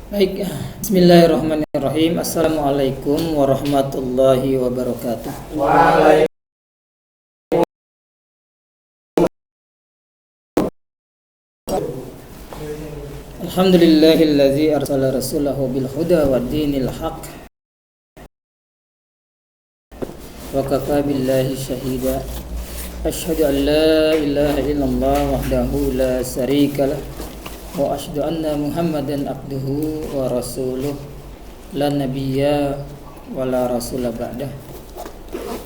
Baik, bismillahirrahmanirrahim. Assalamualaikum warahmatullahi wabarakatuh. Alhamdulillahillazi arsala rasulahu bil huda wa dinil haq wa kafa billahi syahida. Asyhadu an la ilaha illallah wahdahu la syarika lah wa asyhadu anna Muhammadan abduhu wa rasuluh la nabiyya wa la rasula ba'dah.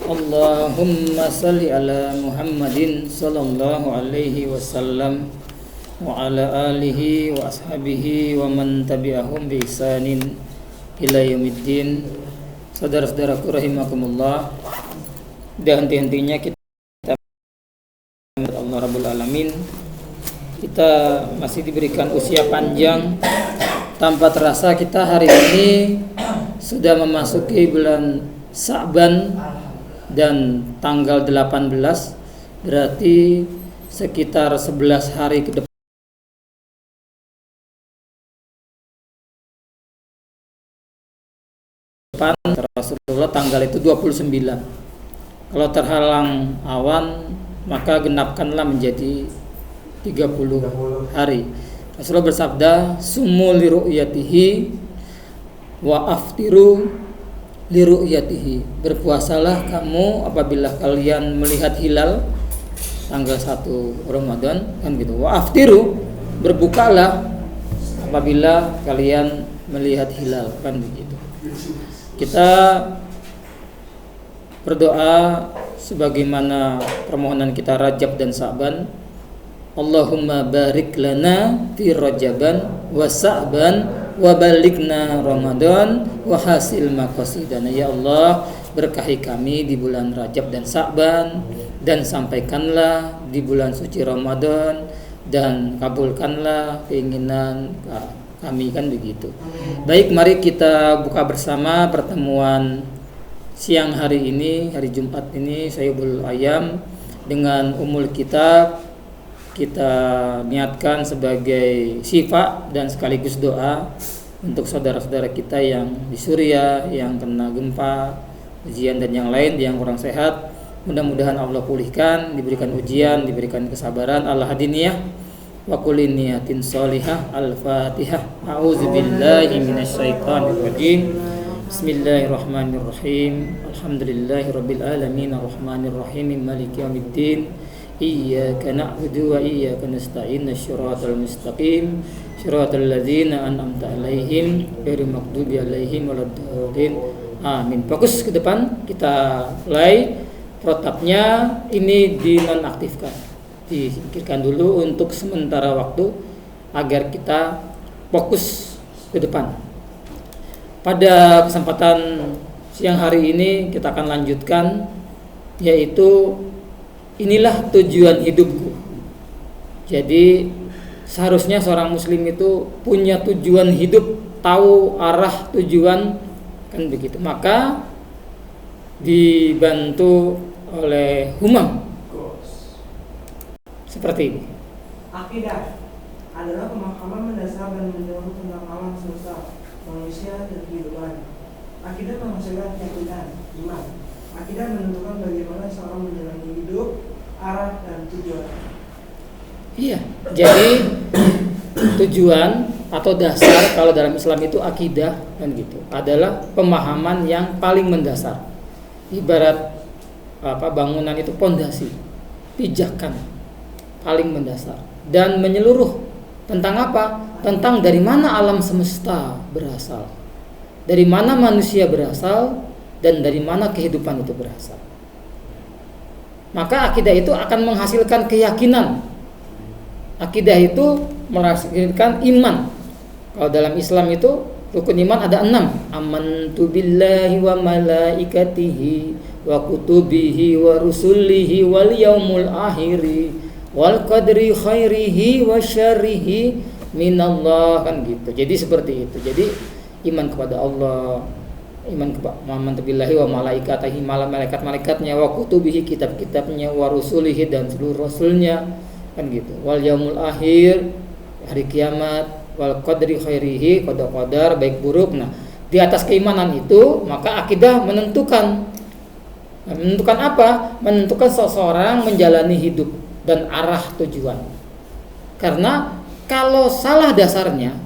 Allahumma salli ala Muhammadin sallallahu alaihi wasallam wa ala alihi wa ashabihi wa man tabi'ahum bi ihsanin ila yaumiddin. Saudara-saudaraku rahimakumullah, dan henti-hentinya kita Allah Rabbul Alamin, kita masih diberikan usia panjang. Tanpa terasa kita hari ini sudah memasuki bulan Sa'ban dan tanggal 18, berarti sekitar 11 hari ke depan Rasulullah tanggal itu 29. Kalau terhalang awan maka genapkanlah menjadi 30 hari. Rasulullah bersabda, sumu li ru'yatihi wa aftiru li ru'yatihi. Berpuasalah kamu apabila kalian melihat hilal tanggal 1 Ramadan, kan gitu. Wa aftiru, berbukalah apabila kalian melihat hilal, kan begitu. Kita berdoa sebagaimana permohonan kita Rajab dan Sa'ban. Allahumma barik lana fi Rajaban wa Sa'ban wa balighna Ramadan wa hasil maqasidana. Ya Allah, berkahi kami di bulan Rajab dan Sa'ban, dan sampaikanlah di bulan suci Ramadan, dan kabulkanlah keinginan kami, kan begitu. Baik, mari kita buka bersama pertemuan siang hari ini, hari Jumat ini, Sayyibul Ayam, dengan Ummul Kitab. Kita niatkan sebagai syifa dan sekaligus doa untuk saudara-saudara kita yang di Suriah, yang kena gempa, ujian dan yang lain, yang kurang sehat. Mudah-mudahan Allah pulihkan, diberikan ujian, diberikan kesabaran. Al-Hadiniyah wa kulli niyatin sholihah. Al-Fatihah. A'udzubillahi minasyaitonir rajim. Bismillahirrahmanirrahim. Alhamdulillahirabbil alamin arrahmanir rahim maliki yaumiddin. Iyyaka na'budu wa iyyaka nasta'in. Shiratal mustaqim shiratal ladzina an'amta 'alaihim ghairil maghdubi 'alaihim waladdallin. Amin. Fokus ke depan, kita mulai. Protapnya ini dinonaktifkan, disingkirkan dulu untuk sementara waktu agar kita fokus ke depan. Pada kesempatan siang hari ini kita akan lanjutkan, yaitu inilah tujuan hidupku. Jadi seharusnya seorang muslim itu punya tujuan hidup, tahu arah tujuan, kan begitu. Maka dibantu oleh Humam seperti ini. Akidah adalah pemahaman mendasar dan menyeluruh tentang alam semesta, manusia dan kehidupan. Akidah menghasilkan keyakinan, iman. Akidah menentukan bagaimana seorang menjalani hidup, arah dan tujuan. Iya, jadi tujuan atau dasar kalau dalam Islam itu akidah, kan gitu, adalah pemahaman yang paling mendasar. Ibarat bangunan itu pondasi, pijakan paling mendasar dan menyeluruh tentang apa? Tentang dari mana alam semesta berasal, dari mana manusia berasal, dan dari mana kehidupan itu berasal. Maka akidah itu akan menghasilkan keyakinan. Akidah itu menghasilkan iman. Kalau dalam Islam itu rukun iman ada 6. Amantu billahi wa malaikatihi wa kutubihi wa rusulihi wal yaumul akhiri wal qadri khairihi wa syarrihi minallah, kan gitu. Jadi seperti itu. Jadi iman kepada Allah, iman kepada Muhammad billahi wa malaikatihi, malaikat-malaikatnya, wa kutubihi, kitab-kitabnya, wa rusulihi, dan seluruh rasulnya, kan gitu. Wal yaumul akhir, hari kiamat, wal qadri khairihi, qadar baik buruk. Nah, di atas keimanan itu maka akidah menentukan. Nah, menentukan apa? Menentukan seseorang menjalani hidup dan arah tujuan. Karena kalau salah dasarnya,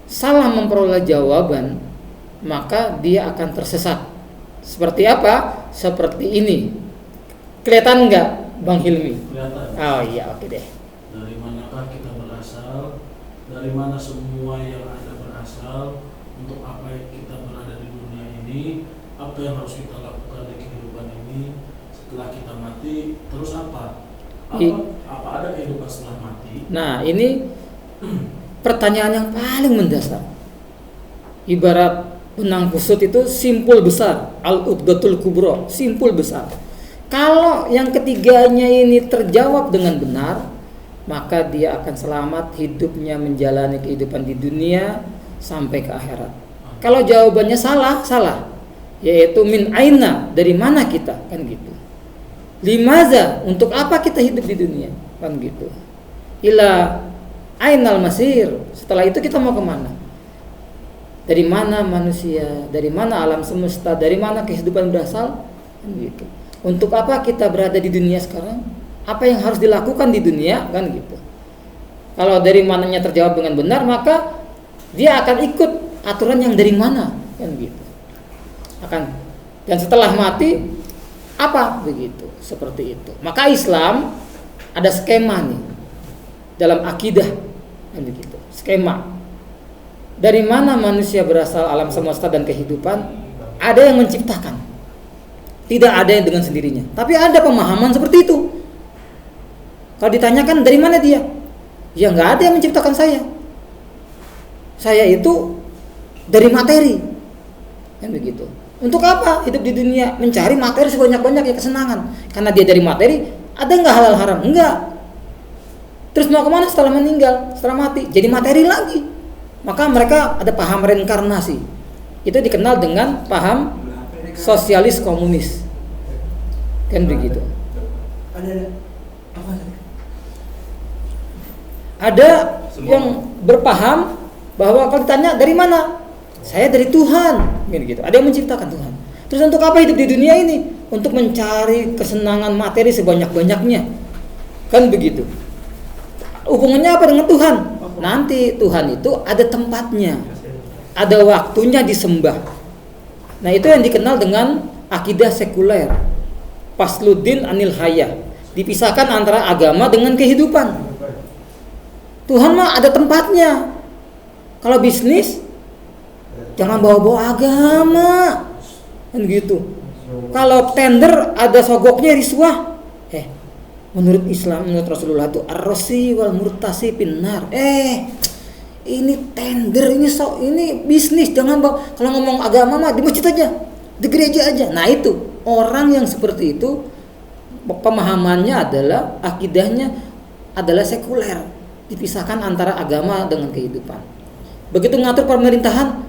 salah memperoleh jawaban, maka dia akan tersesat. Seperti apa? Seperti ini. Kelihatan nggak, Bang Hilmi? Kelihatan. Oh iya, oke deh. Dari manakah kita berasal? Dari mana semua yang ada berasal? Untuk apa yang kita berada di dunia ini? Apa yang harus kita lakukan di kehidupan ini? Setelah kita mati, terus apa? Apa ada kehidupan setelah mati? Nah, ini pertanyaan yang paling mendasar. Ibarat benang kusut itu simpul besar, al-udgatul kubro, simpul besar. Kalau yang ketiganya ini terjawab dengan benar, maka dia akan selamat hidupnya menjalani kehidupan di dunia sampai ke akhirat. Kalau jawabannya salah, yaitu min aina, dari mana kita, kan gitu. Limaza, untuk apa kita hidup di dunia, kan gitu. Ila ainal masir, setelah itu kita mau kemana? Dari mana manusia, dari mana alam semesta, dari mana kehidupan berasal, kan gitu. Untuk apa kita berada di dunia sekarang? Apa yang harus dilakukan di dunia, kan gitu. Kalau dari mananya terjawab dengan benar, maka dia akan ikut aturan yang dari mana, kan gitu. Dan setelah mati apa, begitu, seperti itu. Maka Islam ada skema nih dalam akidah, kan begitu. Skema. Dari mana manusia berasal, alam semesta dan kehidupan? Ada yang menciptakan. Tidak ada yang dengan sendirinya. Tapi ada pemahaman seperti itu. Kalau ditanyakan dari mana dia? Ya nggak ada yang menciptakan saya. Saya itu dari materi. Kan begitu. Untuk apa hidup di dunia? Mencari materi sebanyak-banyaknya, kesenangan. Karena dia dari materi, ada nggak halal haram? Enggak. Terus mau kemana setelah meninggal, setelah mati? Jadi materi lagi. Maka mereka ada paham reinkarnasi. Itu dikenal dengan paham sosialis komunis. Kan begitu. Ada yang berpaham bahwa kalau ditanya dari mana? Saya dari Tuhan, gitu. Ada yang menciptakan Tuhan. Terus untuk apa hidup di dunia ini? Untuk mencari kesenangan materi sebanyak-banyaknya. Kan begitu. Hubungannya apa dengan Tuhan? Nanti Tuhan itu ada tempatnya, ada waktunya disembah. Nah, itu yang dikenal dengan akidah sekuler, fasluddin anil hayah, dipisahkan antara agama dengan kehidupan. Tuhan mah ada tempatnya. Kalau bisnis, jangan bawa-bawa agama, kan gitu. Kalau tender ada sogoknya riswah. Menurut Islam, menurut Rasulullah itu ar-rasi wal murtasi pinnar. Ini tender, ini bisnis, jangan bawa. Kalau ngomong agama mah di masjid aja, di gereja aja. Nah, itu orang yang seperti itu pemahamannya adalah akidahnya adalah sekuler, dipisahkan antara agama dengan kehidupan. Begitu ngatur pemerintahan,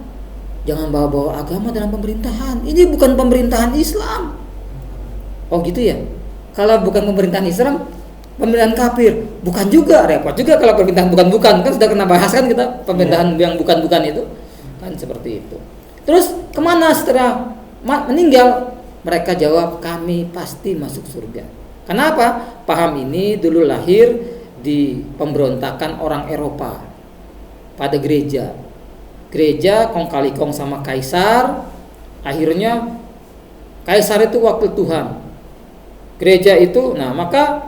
jangan bawa-bawa agama dalam pemerintahan. Ini bukan pemerintahan Islam. Oh gitu ya. Kalau bukan pemerintahan Islam, pemerintahan kafir. Bukan juga, repot juga kalau pemerintahan bukan-bukan. Kan sudah kena bahas kan kita pemerintahan yang bukan-bukan itu. Kan seperti itu. Terus kemana setelah meninggal? Mereka jawab, kami pasti masuk surga. Kenapa? Paham ini dulu lahir di pemberontakan orang Eropa pada gereja. Gereja kong kali kong sama kaisar. Akhirnya kaisar itu wakil Tuhan. Gereja itu, nah maka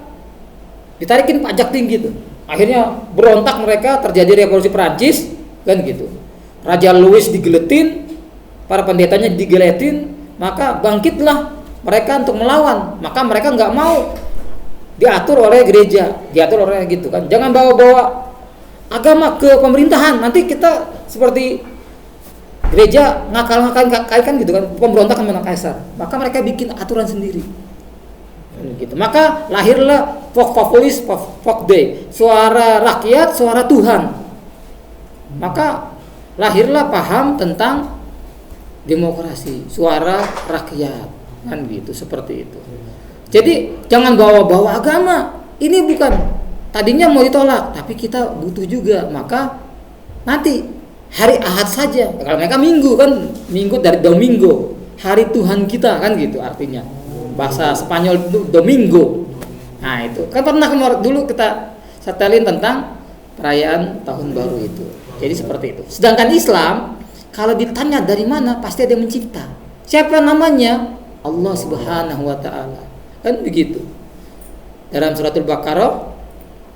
ditarikin pajak tinggi tuh. Akhirnya berontak mereka, terjadi revolusi Perancis, kan gitu. Raja Louis digeletin, para pendetanya digeletin, maka bangkitlah mereka untuk melawan. Maka mereka nggak mau diatur oleh gereja, diatur oleh gitu kan. Jangan bawa-bawa agama ke pemerintahan, nanti kita seperti gereja ngakal-ngakal gitu kan, pemberontakan dengan kaisar. Maka mereka bikin aturan sendiri. Gitu. Maka lahirlah folk populis, folk day, suara rakyat, suara Tuhan. Maka lahirlah paham tentang demokrasi, suara rakyat, kan gitu, seperti itu. Jadi jangan bawa-bawa agama. Ini bukan tadinya mau ditolak, tapi kita butuh juga. Maka nanti hari Ahad saja. Kalau mereka Minggu kan, Minggu dari Domingo, hari Tuhan kita kan gitu artinya. Bahasa Spanyol itu Domingo. Nah itu kan pernah dulu kita setelin tentang perayaan tahun baru itu. Jadi seperti itu. Sedangkan Islam kalau ditanya dari mana pasti ada yang mencipta. Siapa namanya? Allah Subhanahu wa taala. Kan begitu. Dalam suratul Baqarah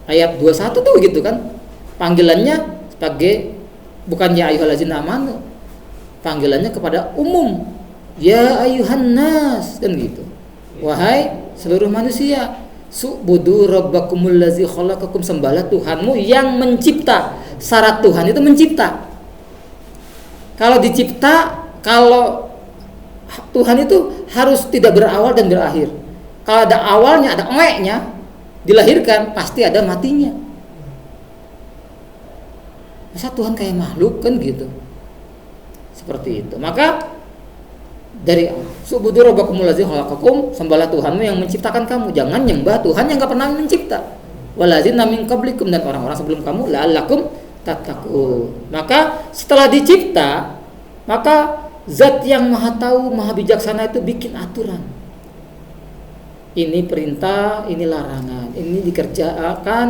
ayat 21 tuh gitu kan. Panggilannya sebagai bukan ya ayyuhallazina amanu. Panggilannya kepada umum. Ya ayyuhan nas kan gitu. Wahai seluruh manusia, su'budu rabbakumul ladzi khalaqakum, sembahlah Tuhanmu yang mencipta. Syarat Tuhan itu mencipta. Kalau dicipta, kalau Tuhan itu harus tidak berawal dan berakhir. Kalau ada awalnya, ada nya, dilahirkan, pasti ada matinya. Masa Tuhan kayak makhluk kan gitu. Seperti itu. Maka dari subudu rabbakumul ladzi khalaqakum, sembahlah Tuhanmu yang menciptakan kamu. Jangan nyembah Tuhan yang enggak pernah mencipta. Waladzina min qablikum, dan orang-orang sebelum kamu, la'allakum tattaqun. Maka setelah dicipta, maka zat yang maha tahu, maha bijaksana itu bikin aturan. Ini perintah, ini larangan, ini dikerjakan.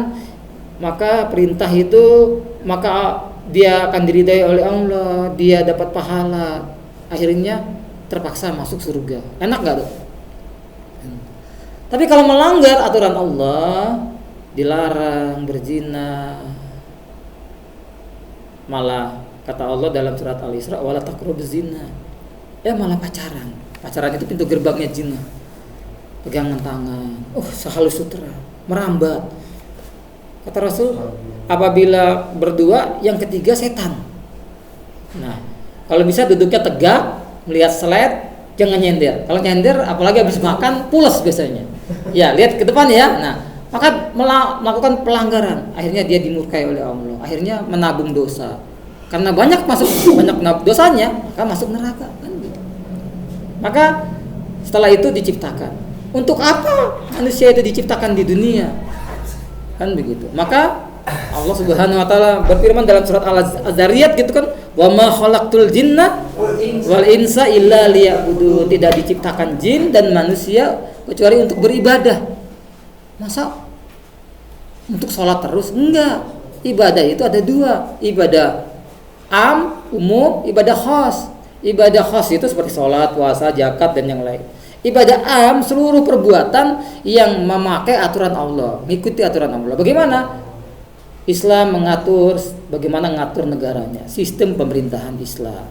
Maka perintah itu, maka dia akan diridai oleh Allah, dia dapat pahala. Akhirnya terpaksa masuk surga. Enak gak tuh? Tapi kalau melanggar aturan Allah, dilarang berzina, malah kata Allah dalam surat Al-Isra, wala taqrabuz zina, malah pacaran. Pacaran itu pintu gerbangnya zina. Pegangan tangan, sehalus sutra, merambat. Kata Rasul, apabila berdua, yang ketiga setan. Nah, kalau bisa duduknya tegak, melihat slide, jangan nyender. Kalau nyender, apalagi habis makan, pulas biasanya. Ya, lihat ke depan ya. Nah, maka melakukan pelanggaran. Akhirnya dia dimurkai oleh Allah. Akhirnya menabung dosa. Karena banyak dosanya, maka masuk neraka. Kan gitu. Maka setelah itu diciptakan. Untuk apa manusia itu diciptakan di dunia? Kan begitu. Maka Allah Subhanahu wa taala berfirman dalam surat Al-Zariyat gitu kan, wa ma khalaqtul jinna wal insa illa liya'budun. Tidak diciptakan jin dan manusia kecuali untuk beribadah. Masa untuk sholat terus? Enggak. Ibadah itu ada dua, ibadah umum, ibadah khas. Ibadah khas itu seperti sholat, puasa, zakat dan yang lain. Ibadah am, seluruh perbuatan yang memakai aturan Allah, mengikuti aturan Allah. Bagaimana? Islam mengatur bagaimana ngatur negaranya, sistem pemerintahan Islam.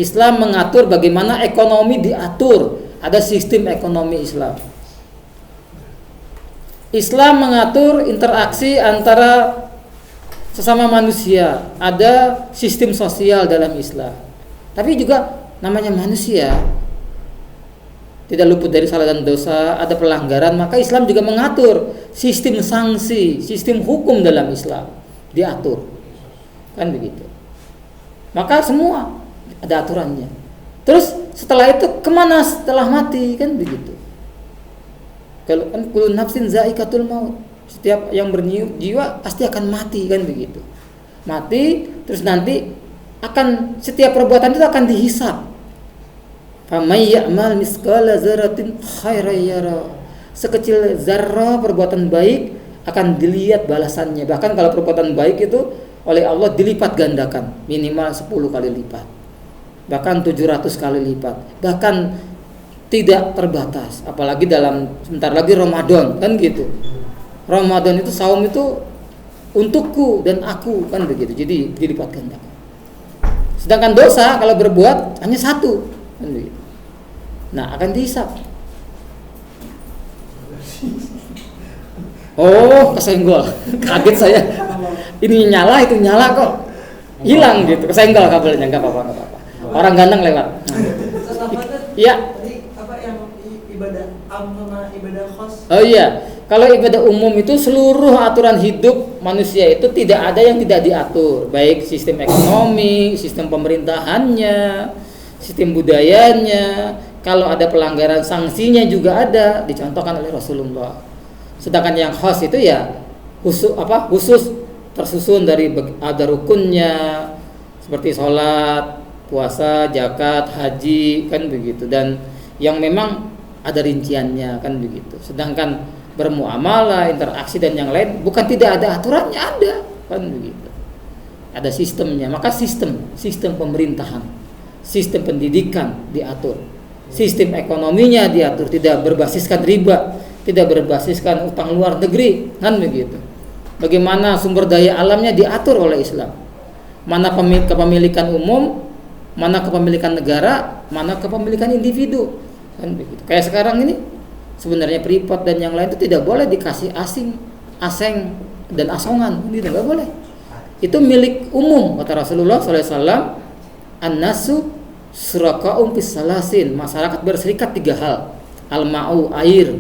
Islam mengatur bagaimana ekonomi diatur, ada sistem ekonomi Islam. Islam mengatur interaksi antara sesama manusia, ada sistem sosial dalam Islam. Tapi juga namanya manusia tidak luput dari salah dan dosa, ada pelanggaran, maka Islam juga mengatur sistem sanksi, sistem hukum dalam Islam diatur. Kan begitu. Maka semua ada aturannya. Terus setelah itu kemana setelah mati? Kan begitu. Kalau kan kullu nafsin za'iqatul maut. Setiap yang berjiwa pasti akan mati, kan begitu. Mati, terus nanti akan setiap perbuatan itu akan dihisab. Famay ya'mal misqala dzarratin khairan yara. Sekecil zarrah perbuatan baik akan dilihat balasannya. Bahkan kalau perbuatan baik itu oleh Allah dilipat gandakan, minimal 10 kali lipat. Bahkan 700 kali lipat. Bahkan tidak terbatas. Apalagi dalam sebentar lagi Ramadan, kan gitu. Ramadan itu saum itu untukku dan aku, kan begitu. Jadi dilipat gandakan. Sedangkan dosa kalau berbuat hanya satu, kan begitu. Nah, akan dihisab. Oh, kesenggol. Kaget saya. Ini nyala, itu nyala kok. Hilang gitu. Kesenggol kabelnya, enggak apa-apa. Orang ganteng lewat. Iya. Apa yang ibadah am sama ibadah khas? Oh iya. Kalau ibadah umum itu seluruh aturan hidup manusia itu tidak ada yang tidak diatur, baik sistem ekonomi, sistem pemerintahannya, sistem budayanya. Kalau ada pelanggaran, sanksinya juga ada, dicontohkan oleh Rasulullah. Sedangkan yang khas itu ya khusus tersusun dari ada rukunnya seperti sholat, puasa, zakat, haji, kan begitu, dan yang memang ada rinciannya, kan begitu. Sedangkan bermuamalah, interaksi dan yang lain bukan tidak ada aturannya, ada, kan begitu. Ada sistemnya. Maka sistem pemerintahan, sistem pendidikan diatur, sistem ekonominya diatur, tidak berbasiskan riba, tidak berbasiskan utang luar negeri, kan begitu. Bagaimana sumber daya alamnya diatur oleh Islam. Mana kepemilikan umum, mana kepemilikan negara, mana kepemilikan individu, kan begitu. Kayak sekarang ini sebenarnya Freeport dan yang lain itu tidak boleh dikasih asing dan asongan, itu nggak boleh. Itu milik umum, kata Rasulullah SAW. An-nasu syuraka'un fis salasin. Masyarakat berserikat 3 hal. Al-ma'u, air.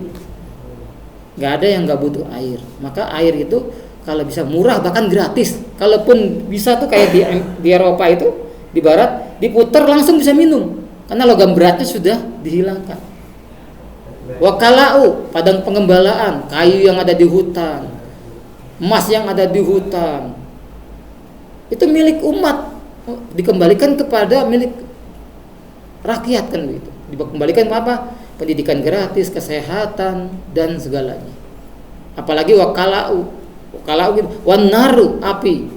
Gak ada yang gak butuh air. Maka air itu kalau bisa murah, bahkan gratis. Kalaupun bisa tuh kayak di Eropa itu, di barat, diputar langsung bisa minum. Karena logam beratnya sudah dihilangkan. Wakala'u, padang pengembalaan, kayu yang ada di hutan, emas yang ada di hutan, itu milik umat, dikembalikan kepada milik rakyat, kan begitu. Dikembalikan apa? Pendidikan gratis, kesehatan dan segalanya. Apalagi wakalau gitu. Wanaru, api,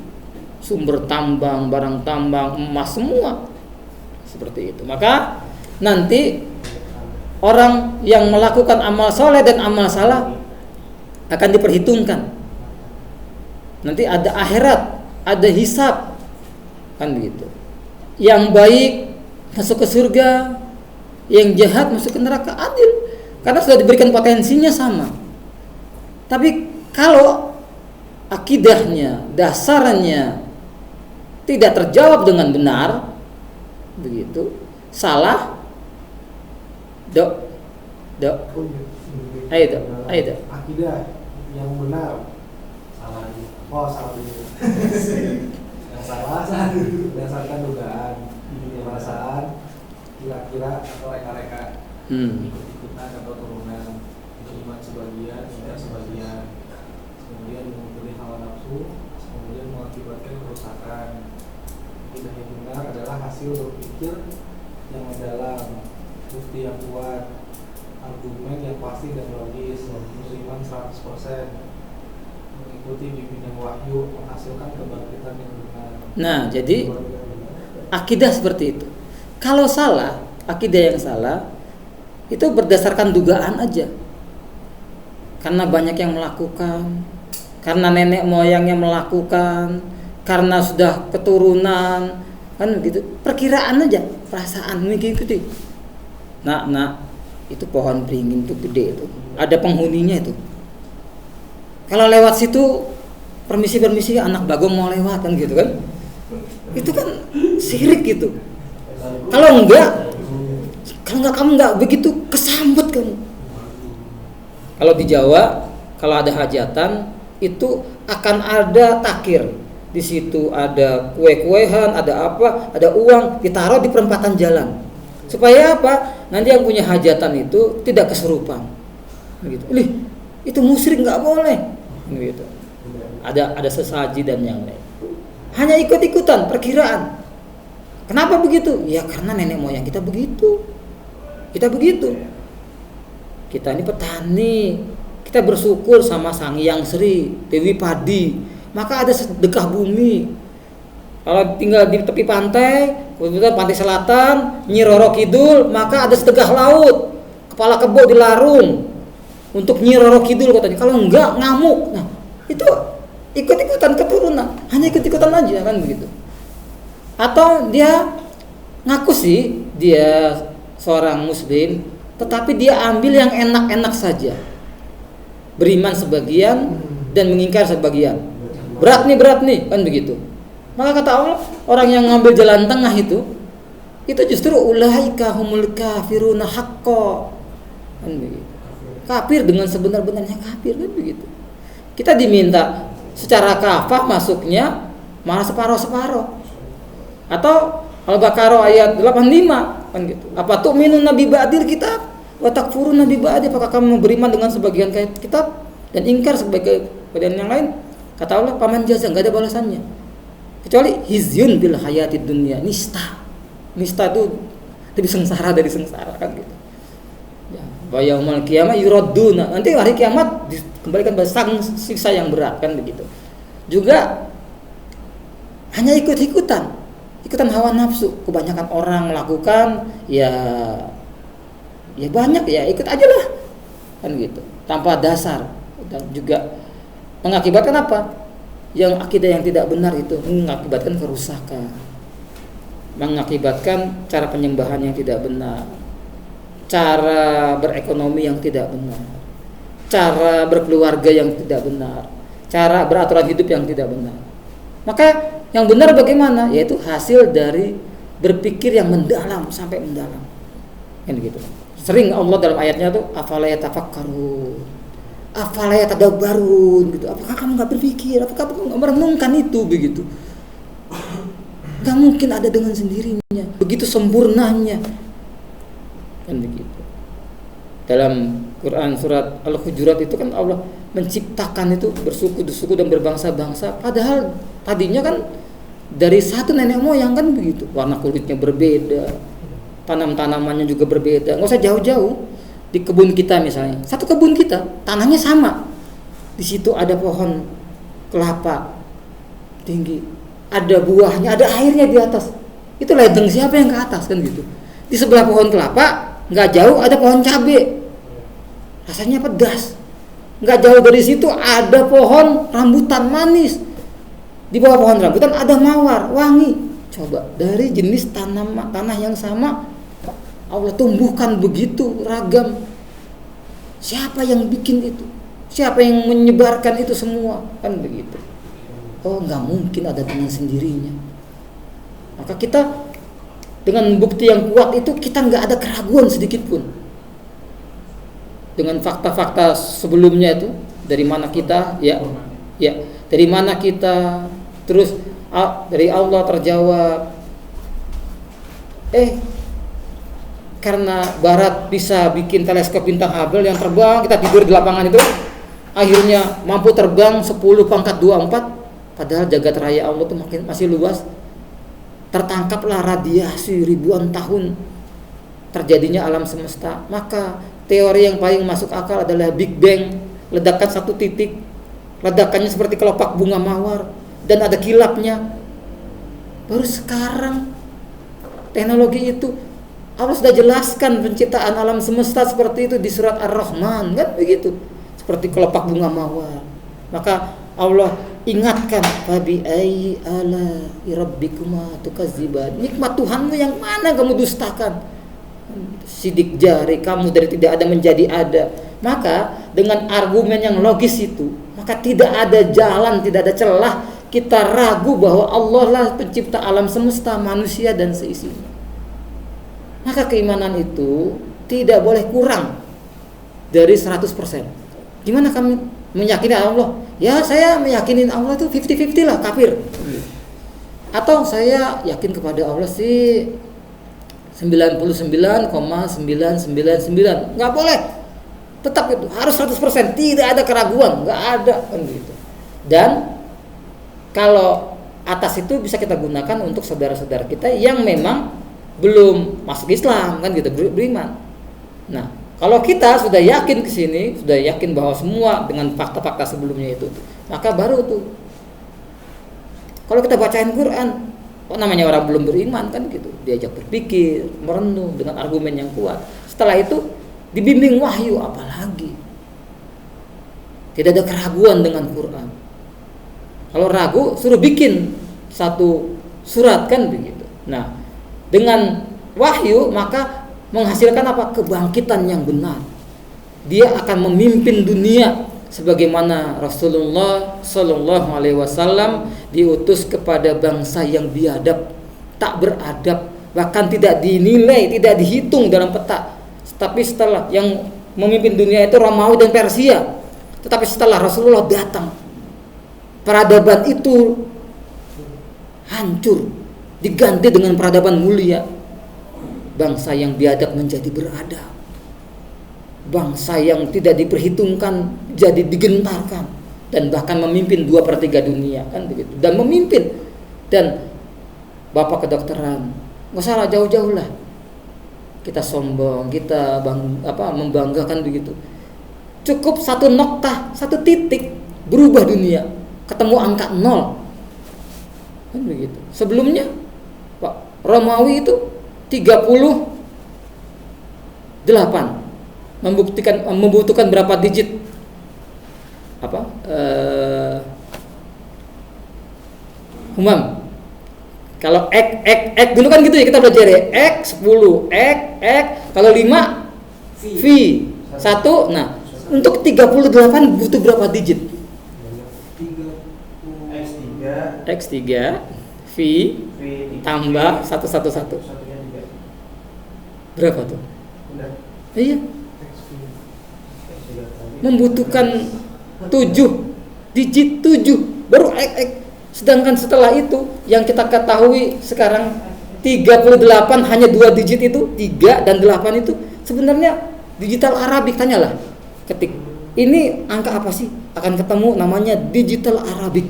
sumber tambang, barang tambang, emas, semua seperti itu. Maka nanti orang yang melakukan amal soleh dan amal salah akan diperhitungkan. Nanti ada akhirat, ada hisab, kan begitu. Yang baik masuk ke surga, yang jahat masuk ke neraka, adil, karena sudah diberikan potensinya sama. Tapi kalau akidahnya, dasarnya tidak terjawab dengan benar, begitu, salah, ayo. Akidah yang benar, salah dulu. Yang salah berdasarkan dugaan, perasaan, kira-kira atau reka-reka, ikut-ikutan atau turunan, iman sebagian, tidak sebagian, kemudian mengikuti hawa nafsu, kemudian mengakibatkan kerusakan. Akidah yang benar adalah hasil berpikir yang mendalam, bukti yang kuat, argumen yang pasti dan logis, beriman 100%. Mengikuti bimbingan wahyu, menghasilkan kebangkitan yang benar. Nah, jadi akidah seperti itu. Kalau salah, akidah yang salah itu berdasarkan dugaan aja. Karena banyak yang melakukan, karena nenek moyangnya melakukan, karena sudah keturunan, kan begitu. Perkiraan aja, perasaan mengikuti. Nah, itu pohon beringin itu gede itu. Ada penghuninya itu. Kalau lewat situ permisi anak bagong mau lewat, kan gitu kan. Itu kan syirik gitu. Kalau enggak kamu enggak begitu kesambet kamu. Kalau di Jawa kalau ada hajatan itu akan ada takir. Di situ ada kue-kuehan, ada apa, ada uang ditaruh di perempatan jalan. Supaya apa? Nanti yang punya hajatan itu tidak kesurupan. Begitu. Itu musyrik, enggak boleh. Gitu. Ada sesaji dan yang lain. Hanya ikut-ikutan perkiraan. Kenapa begitu? Ya karena nenek moyang kita begitu. Kita begitu. Kita ini petani. Kita bersyukur sama Sang Hyang Sri, Dewi Padi. Maka ada sedekah bumi. Kalau tinggal di tepi pantai, kemudian pantai selatan, Nyi Roro Kidul, maka ada sedekah laut. Kepala kebo dilarung. Untuk Nyi Roro Kidul katanya. Kalau enggak ngamuk. Nah, itu ikut-ikutan keturunan, hanya ikut-ikutan aja, kan begitu. Atau dia ngaku sih dia seorang muslim, tetapi dia ambil yang enak-enak saja. Beriman sebagian dan mengingkar sebagian. Berat nih, kan begitu. Maka kata Allah, orang yang ngambil jalan tengah itu justru ulaika humul kafiruna haqqo. Kan begitu. Kafir dengan sebenar-benarnya kafir, kan begitu. Kita diminta secara kafah masuknya malah separoh-separoh. Atau Al-Baqarah ayat 85 kan gitu. Apa tu'minun nabi ba'dil kitab wa takfurun nabi ba'di? Apakah kamu beriman dengan sebagian kitab dan ingkar sebagian yang lain? Kata Allah, paman jaza, nggak ada balasannya. Kecuali hizyun bil hayatid dunya, nista. Nista itu lebih sengsara dari sengsara kan gitu. Ya, wa yaumul qiyamah yuradduna. Nanti hari kiamat dikembalikan pada siksa yang berat kan begitu. Juga hanya ikutan hawa nafsu. Kebanyakan orang melakukan ya banyak ya ikut aja lah kan gitu, tanpa dasar, dan juga mengakibatkan apa? Yang akidah yang tidak benar itu mengakibatkan kerusakan, mengakibatkan cara penyembahan yang tidak benar, cara berekonomi yang tidak benar, cara berkeluarga yang tidak benar, cara beraturan hidup yang tidak benar. Maka yang benar bagaimana? Yaitu hasil dari berpikir yang mendalam sampai mendalam. Kan gitu. Sering Allah dalam ayatnya tuh afala yatafakkarun, afala yatadabbarun gitu. Apakah kamu enggak berpikir? Apakah kamu enggak merenungkan itu begitu? Enggak mungkin ada dengan sendirinya. Begitu sempurnanya. Kan begitu. Dalam Quran surat Al-Hujurat itu kan Allah menciptakan itu bersuku-suku dan berbangsa-bangsa, padahal tadinya kan dari satu nenek moyang kan begitu. Warna kulitnya berbeda, tanam-tanamannya juga berbeda. Nggak usah jauh-jauh, di kebun kita misalnya, satu kebun kita tanahnya sama, di situ ada pohon kelapa tinggi, ada buahnya, ada airnya di atas. Itu ledeng siapa yang ke atas kan gitu. Di sebelah pohon kelapa nggak jauh ada pohon cabai, rasanya pedas. Nggak jauh dari situ ada pohon rambutan manis, di bawah pohon rambutan ada mawar wangi. Coba dari jenis tanah yang sama Allah tumbuhkan begitu ragam. Siapa yang bikin itu? Siapa yang menyebarkan itu semua? Kan begitu. Oh, nggak mungkin ada dengan sendirinya. Maka kita dengan bukti yang kuat itu kita nggak ada keraguan sedikit pun. Dengan fakta-fakta sebelumnya itu, dari mana kita ya dari mana kita, terus dari Allah terjawab. Karena Barat bisa bikin teleskop bintang Hubble yang terbang, kita tidur di lapangan itu, akhirnya mampu terbang 10 pangkat 24, padahal jagat raya Allah itu masih luas. Tertangkaplah radiasi ribuan tahun terjadinya alam semesta. Maka teori yang paling masuk akal adalah Big Bang, ledakan satu titik, ledakannya seperti kelopak bunga mawar dan ada kilapnya. Baru sekarang teknologi itu Allah sudah jelaskan penciptaan alam semesta seperti itu di surat Ar-Rahman kan begitu, seperti kelopak bunga mawar. Maka Allah ingatkan, fabi ayyi ala'i rabbikuma tukadziban, nikmat Tuhanmu yang mana kamu dustakan? Sidik jari kamu dari tidak ada menjadi ada. Maka dengan argumen yang logis itu, maka tidak ada jalan, tidak ada celah kita ragu bahwa Allah lah pencipta alam semesta, manusia dan seisinya. Maka keimanan itu tidak boleh kurang dari 100%. Gimana kamu meyakini Allah? Ya saya meyakini Allah itu 50-50 lah, kafir. Atau saya yakin kepada Allah sih 99,999. Nggak boleh. Tetap itu harus 100%, tidak ada keraguan, nggak ada kan gitu. Dan kalau atas itu bisa kita gunakan untuk saudara-saudara kita yang memang belum masuk Islam kan gitu, beriman. Nah, kalau kita sudah yakin ke sini, sudah yakin bahwa semua dengan fakta-fakta sebelumnya itu, maka baru tuh kalau kita bacain Quran, namanya orang belum beriman kan gitu, diajak berpikir, merenung dengan argumen yang kuat. Setelah itu dibimbing wahyu, apalagi tidak ada keraguan dengan Quran. Kalau ragu suruh bikin satu surat kan begitu. Nah, dengan wahyu maka menghasilkan apa? Kebangkitan yang benar. Dia akan memimpin dunia sebagaimana Rasulullah Shallallahu Alaihi Wasallam diutus kepada bangsa yang biadab, tak beradab, bahkan tidak dinilai, tidak dihitung dalam peta. Tapi setelah yang memimpin dunia itu Romawi dan Persia. Tetapi setelah Rasulullah datang, peradaban itu hancur, diganti dengan peradaban mulia. Bangsa yang biadab menjadi beradab, bangsa yang tidak diperhitungkan jadi digentarkan, dan bahkan memimpin 2/3 dunia kan begitu, dan memimpin, dan bapak kedokteran, nggak salah jauh-jauh lah kita sombong, kita membanggakan begitu. Cukup satu noktah, satu titik berubah dunia, ketemu angka 0 kan begitu. Sebelumnya Pak Romawi itu 38 membutuhkan berapa digit Humam. Kalau ek dulu kan gitu ya, kita belajar ya, ek 10, ek kalau 5 V 1. Nah, untuk 38 butuh berapa digit? X3 V tambah 111. Berapa tuh? Iya. Membutuhkan 7 digit, 7 baru ek. Sedangkan setelah itu yang kita ketahui sekarang 38 hanya 2 digit itu, 3 dan 8 itu sebenarnya digital Arabik. Tanyalah, ketik ini angka apa sih, akan ketemu namanya digital Arabik.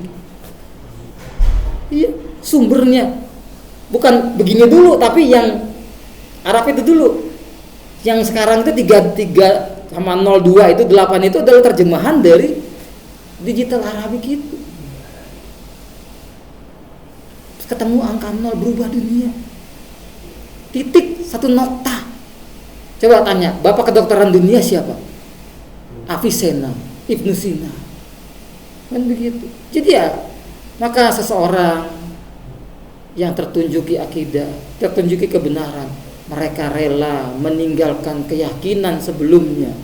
Iya, sumbernya bukan begini dulu, tapi yang Arab itu dulu. Yang sekarang itu 33 sama 02 itu 8 itu adalah terjemahan dari digital Arabik itu. Terus ketemu angka 0, berubah dunia. Titik, satu nokta. Coba tanya, bapak kedokteran dunia siapa? Avicenna, Ibnu Sina. Kan begitu. Jadi ya, maka seseorang yang tertunjuki akidah, tertunjuki kebenaran, mereka rela meninggalkan keyakinan sebelumnya.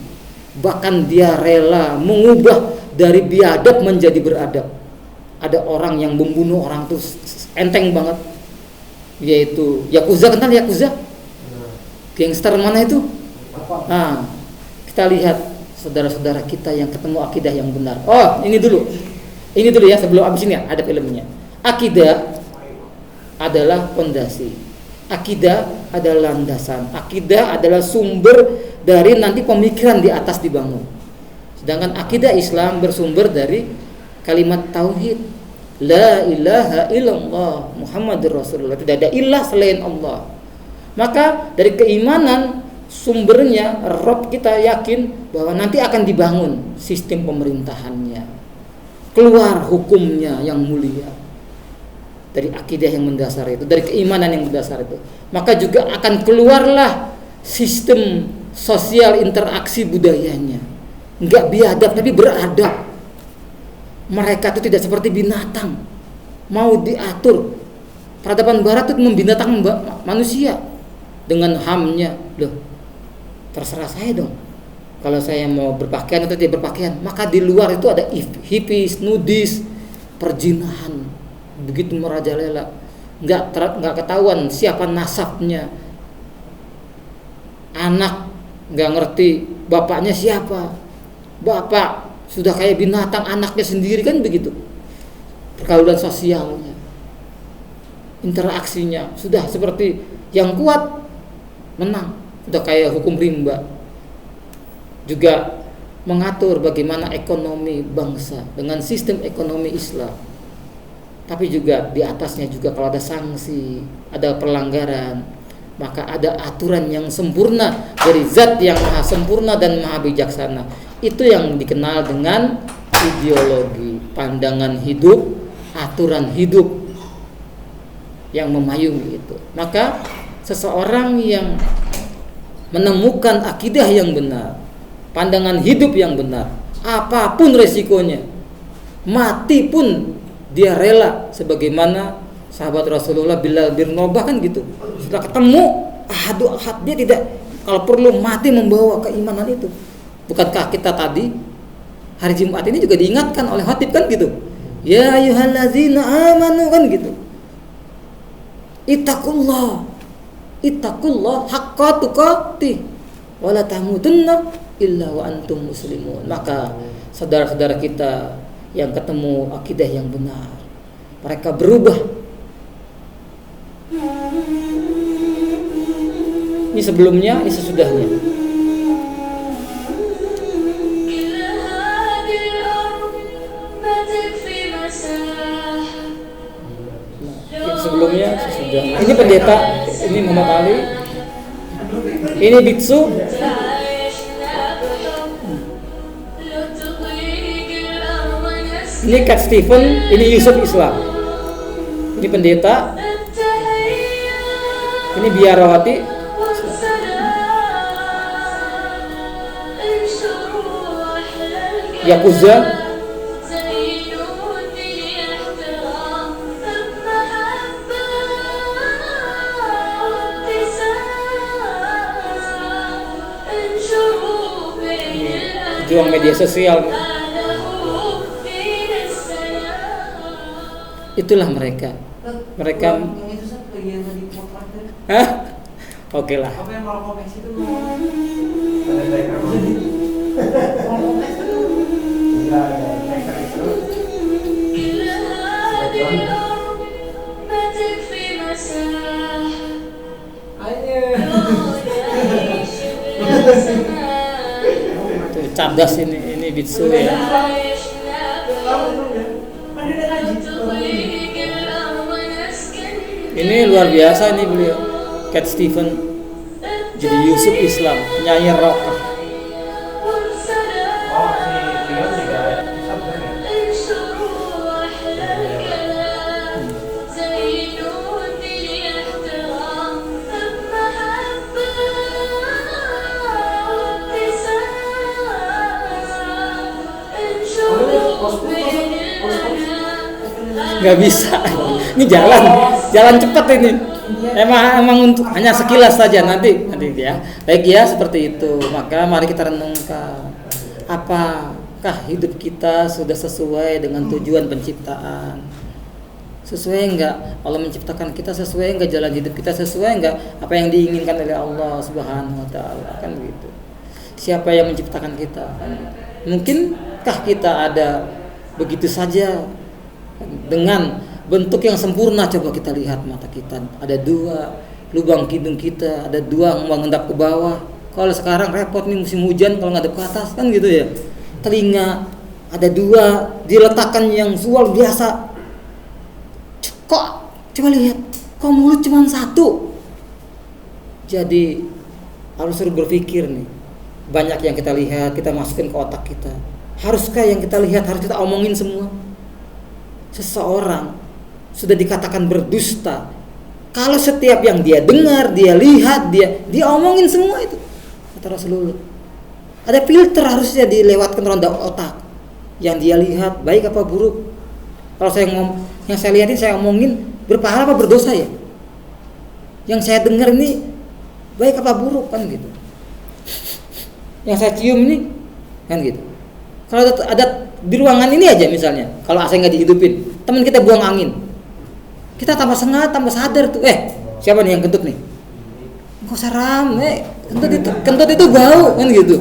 Bahkan dia rela mengubah dari biadab menjadi beradab. Ada orang yang membunuh orang tuh enteng banget, yaitu Yakuza. Kenal Yakuza? Gangster mana itu? Nah, kita lihat saudara-saudara kita yang ketemu akidah yang benar. Oh, ini dulu ya, sebelum abis ini ada filmnya. Akidah adalah fondasi, akidah adalah landasan, akidah adalah sumber dari nanti pemikiran di atas dibangun. Sedangkan akidah Islam bersumber dari kalimat tauhid, la ilaha illallah Muhammadur Rasulullah, tidak ada ilah selain Allah. Maka dari keimanan sumbernya, Rabb kita yakin bahwa nanti akan dibangun sistem pemerintahannya, keluar hukumnya yang mulia. Dari akidah yang mendasar itu, dari keimanan yang mendasar itu, maka juga akan keluarlah sistem sosial interaksi budayanya. Enggak biadab tapi beradab. Mereka itu tidak seperti binatang, mau diatur. Peradaban barat itu membinatang manusia dengan HAM-nya. Loh, terserah saya dong kalau saya mau berpakaian atau tidak berpakaian. Maka di luar itu ada hippies, nudis, perjinahan begitu merajalela, nggak ketahuan siapa nasabnya, anak nggak ngerti bapaknya siapa, bapak sudah kayak binatang anaknya sendiri kan begitu. Pergaulan sosialnya, interaksinya sudah seperti yang kuat menang, sudah kayak hukum rimba. Juga mengatur bagaimana ekonomi bangsa dengan sistem ekonomi Islam. Tapi juga di atasnya juga kalau ada sanksi, ada pelanggaran, maka ada aturan yang sempurna dari zat yang maha sempurna dan maha bijaksana. Itu yang dikenal dengan ideologi, pandangan hidup, aturan hidup yang memayungi itu. Maka seseorang yang menemukan akidah yang benar, pandangan hidup yang benar, apapun resikonya, mati pun dia rela, sebagaimana sahabat Rasulullah Bilal bin Rabah kan gitu. Setelah ketemu ahad dia tidak, kalau perlu mati membawa keimanan itu. Bukankah kita tadi hari Jumat ini juga diingatkan oleh khatib kan gitu, ya ayyuhallazina amanu kan gitu, ittaqullah haqqa tuqatih wa la tamutunna illa wa antum muslimun. Maka saudara-saudara kita yang ketemu akidah yang benar, mereka berubah. Ini sebelumnya, ini sesudahnya. sebelumnya sudah. Ini pendeta, ini Muhammad Ali, ini biksu, ini Cat Stephen, ini Yusuf Islam, ini pendeta, ini biarawati, Yakuza, juang media sosial. Itulah mereka. Mereka. Yang itu satu bagian tadi potret. Hah? Oke lah. Apa yang mau komeks itu? Tuh, cerdas ini Bitsu ya. Ini luar biasa nih beliau, Cat Stephen, jadi Yusuf Islam, nyanyi rock. Nggak bisa, ini jalan cepat ini. Emang untuk hanya sekilas saja nanti ya. Baik ya, seperti itu. Maka mari kita renungkan, apakah hidup kita sudah sesuai dengan tujuan penciptaan? Sesuai enggak Allah menciptakan kita? Sesuai enggak jalan hidup kita? Sesuai enggak apa yang diinginkan oleh Allah Subhanahu wa taala? Kan begitu. Siapa yang menciptakan kita? Mungkinkah kita ada begitu saja dengan bentuk yang sempurna? Coba kita lihat mata kita, ada dua, lubang hidung kita ada dua menghadap ke bawah. Kalau sekarang repot nih musim hujan kalau ngadep ke atas kan gitu ya. Telinga ada dua, diletakkan yang luar biasa. Kok coba lihat, kok mulut cuma satu. Jadi harus suruh berpikir nih. Banyak yang kita lihat, kita masukin ke otak kita. Haruskah yang kita lihat harus kita omongin semua? Seseorang sudah dikatakan berdusta kalau setiap yang dia dengar, dia lihat, dia omongin semua itu. Kata Rasulullah, ada filter harusnya dilewatkan ronda otak. Yang dia lihat baik apa buruk. Kalau yang saya lihatin, saya omongin, berpahala apa berdosa ya? Yang saya dengar ini baik apa buruk kan gitu. Yang saya cium ini kan gitu. Kalau ada di ruangan ini aja misalnya, kalau AC nggak dihidupin, teman kita buang angin, kita tambah sengat, tambah sadar tuh, siapa nih yang kentut nih? Kok seram, kentut itu bau kan gitu.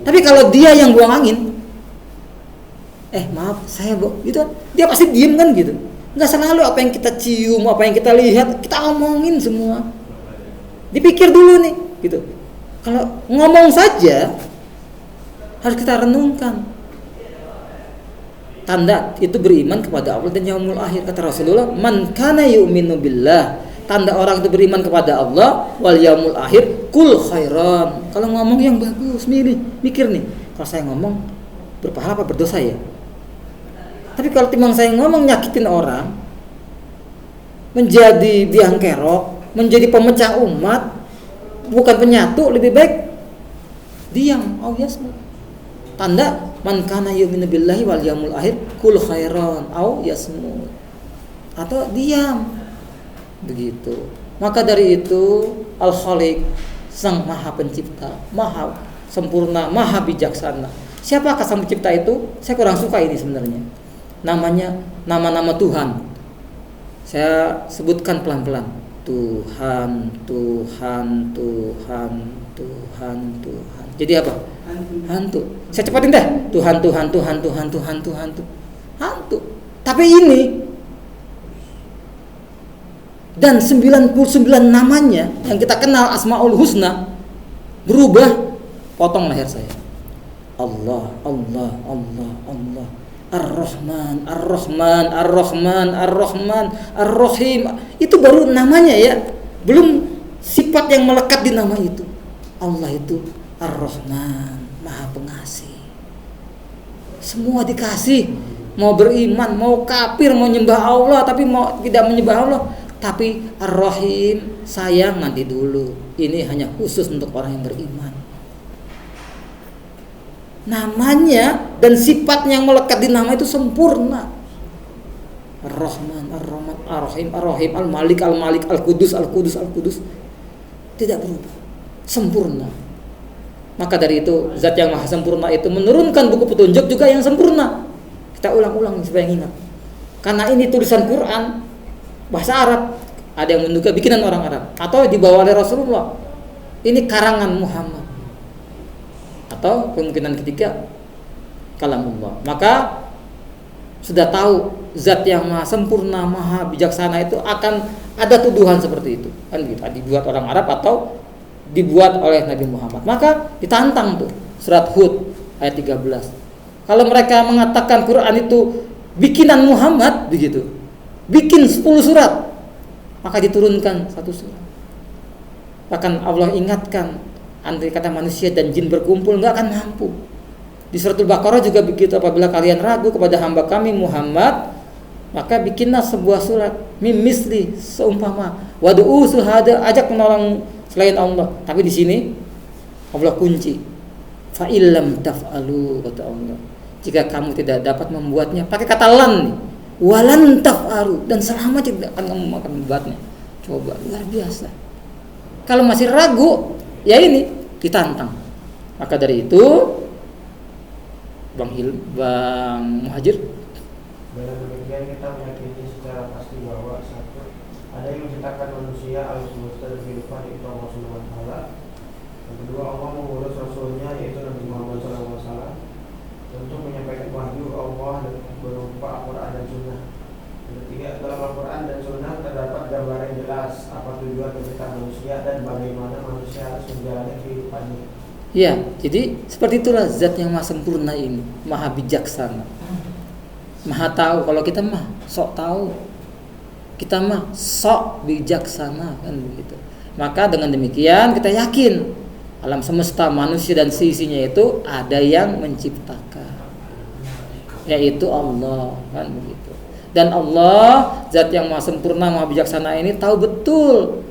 Tapi kalau dia yang buang angin, maaf saya gitu, dia pasti diem kan gitu. Nggak selalu apa yang kita cium, apa yang kita lihat, kita omongin semua. Dipikir dulu nih, gitu. Kalau ngomong saja harus kita renungkan. Tanda itu beriman kepada Allah dan yaumul akhir. Kata Rasulullah, man kana yu'minu billah. Tanda orang itu beriman kepada Allah wal yaumul akhir, kul khairan. Kalau ngomong yang bagus, mikir nih. Kalau saya ngomong berpahala apa berdosa ya? Tapi kalau timbang saya ngomong nyakitin orang, menjadi biang kerok, menjadi pemecah umat, bukan penyatu, lebih baik diam. Oh yes. Tanda man kana yu'minu billahi wal yaumil akhir, kul khairan au yasmut. Atau diam. Begitu. Maka dari itu Al-Khaliq, Sang Maha Pencipta, Maha sempurna, Maha bijaksana. Siapakah Sang Pencipta itu? Saya kurang suka ini sebenarnya. Namanya nama-nama Tuhan. Saya sebutkan pelan-pelan. Tuhan, Tuhan, Tuhan, Tuhan, Tuhan. Jadi apa? Hantu. Saya cepatin deh. Tuhan, Tuhan, Tuhan, Tuhan, Tuhan, Tuhan, hantu. Tapi ini dan 99 namanya yang kita kenal Asmaul Husna berubah, potong leher saya. Allah, Allah, Allah, Allah. Ar-Rahman, Ar-Rahman, Ar-Rahman, Ar-Rahman, Ar-Rahim. Itu baru namanya ya. Belum sifat yang melekat di nama itu. Allah itu Ar-Rahman, Maha Pengasih. Semua dikasih. Mau beriman, mau kafir, mau nyembah Allah tapi mau tidak menyembah Allah. Tapi Ar-Rahim, sayang nanti dulu. Ini hanya khusus untuk orang yang beriman. Namanya dan sifat yang melekat di nama itu sempurna. Ar-Rahman, Ar-Rahman, Ar-Rahim, Ar-Rahim, Al-Malik, Al-Malik, Al-Qudus, Al-Qudus, Al-Qudus. Tidak berubah. Sempurna. Maka dari itu zat yang maha sempurna itu menurunkan buku petunjuk juga yang sempurna. Kita ulang-ulang supaya ingat. Karena ini tulisan Quran bahasa Arab. Ada yang menduga bikinan orang Arab atau dibawa oleh Rasulullah. Ini karangan Muhammad. Atau kemungkinan ketiga kalamullah. Maka sudah tahu zat yang maha sempurna, maha bijaksana itu akan ada tuduhan seperti itu. Kan gitu, dibuat orang Arab atau dibuat oleh Nabi Muhammad. Maka ditantang tuh surat Hud ayat 13. Kalau mereka mengatakan Quran itu bikinan Muhammad begitu. Bikin 10 surat, maka diturunkan 1 surat. Bahkan Allah ingatkan, andai kata manusia dan jin berkumpul nggak akan mampu. Di suratul Baqarah juga begitu, apabila kalian ragu kepada hamba kami Muhammad, maka bikinlah sebuah surat mim misli seumpama wad'u suhada, ajak menolong selain Allah. Tapi di sini Allah kunci. Fa illam taf'alu, kata Allah. Jika kamu tidak dapat membuatnya, pakai kata lan nih. Walan taf'alu, dan selama tidak akan kamu akan membuatnya. Coba, luar biasa. Kalau masih ragu, ya ini ditantang. Maka dari itu Bang Muhajir, dengan demikian kita meyakini secara pasti bahwa satu, ada yang menciptakan manusia alam semesta dan kehidupan itu Allah Subhanahu wa taala. Yang kedua, Allah mengutus rasulnya yaitu Nabi Muhammad SAW untuk menyampaikan wahyu Allah dan berupa Al-Quran dan Sunnah. Yang ketiga, dalam Al-Quran dan Sunnah terdapat gambaran jelas apa tujuan penciptaan manusia dan bagaimana manusia harus menjalani kehidupannya. ya, jadi seperti itulah zat yang maha sempurna ini, maha bijaksana, maha tahu. Kalau kita mah sok tahu, kita mah sok bijaksana, kan begitu. Maka dengan demikian kita yakin alam semesta, manusia dan seisinya itu ada yang menciptakan, yaitu Allah, kan begitu. Dan Allah, zat yang maha sempurna, maha bijaksana ini tahu betul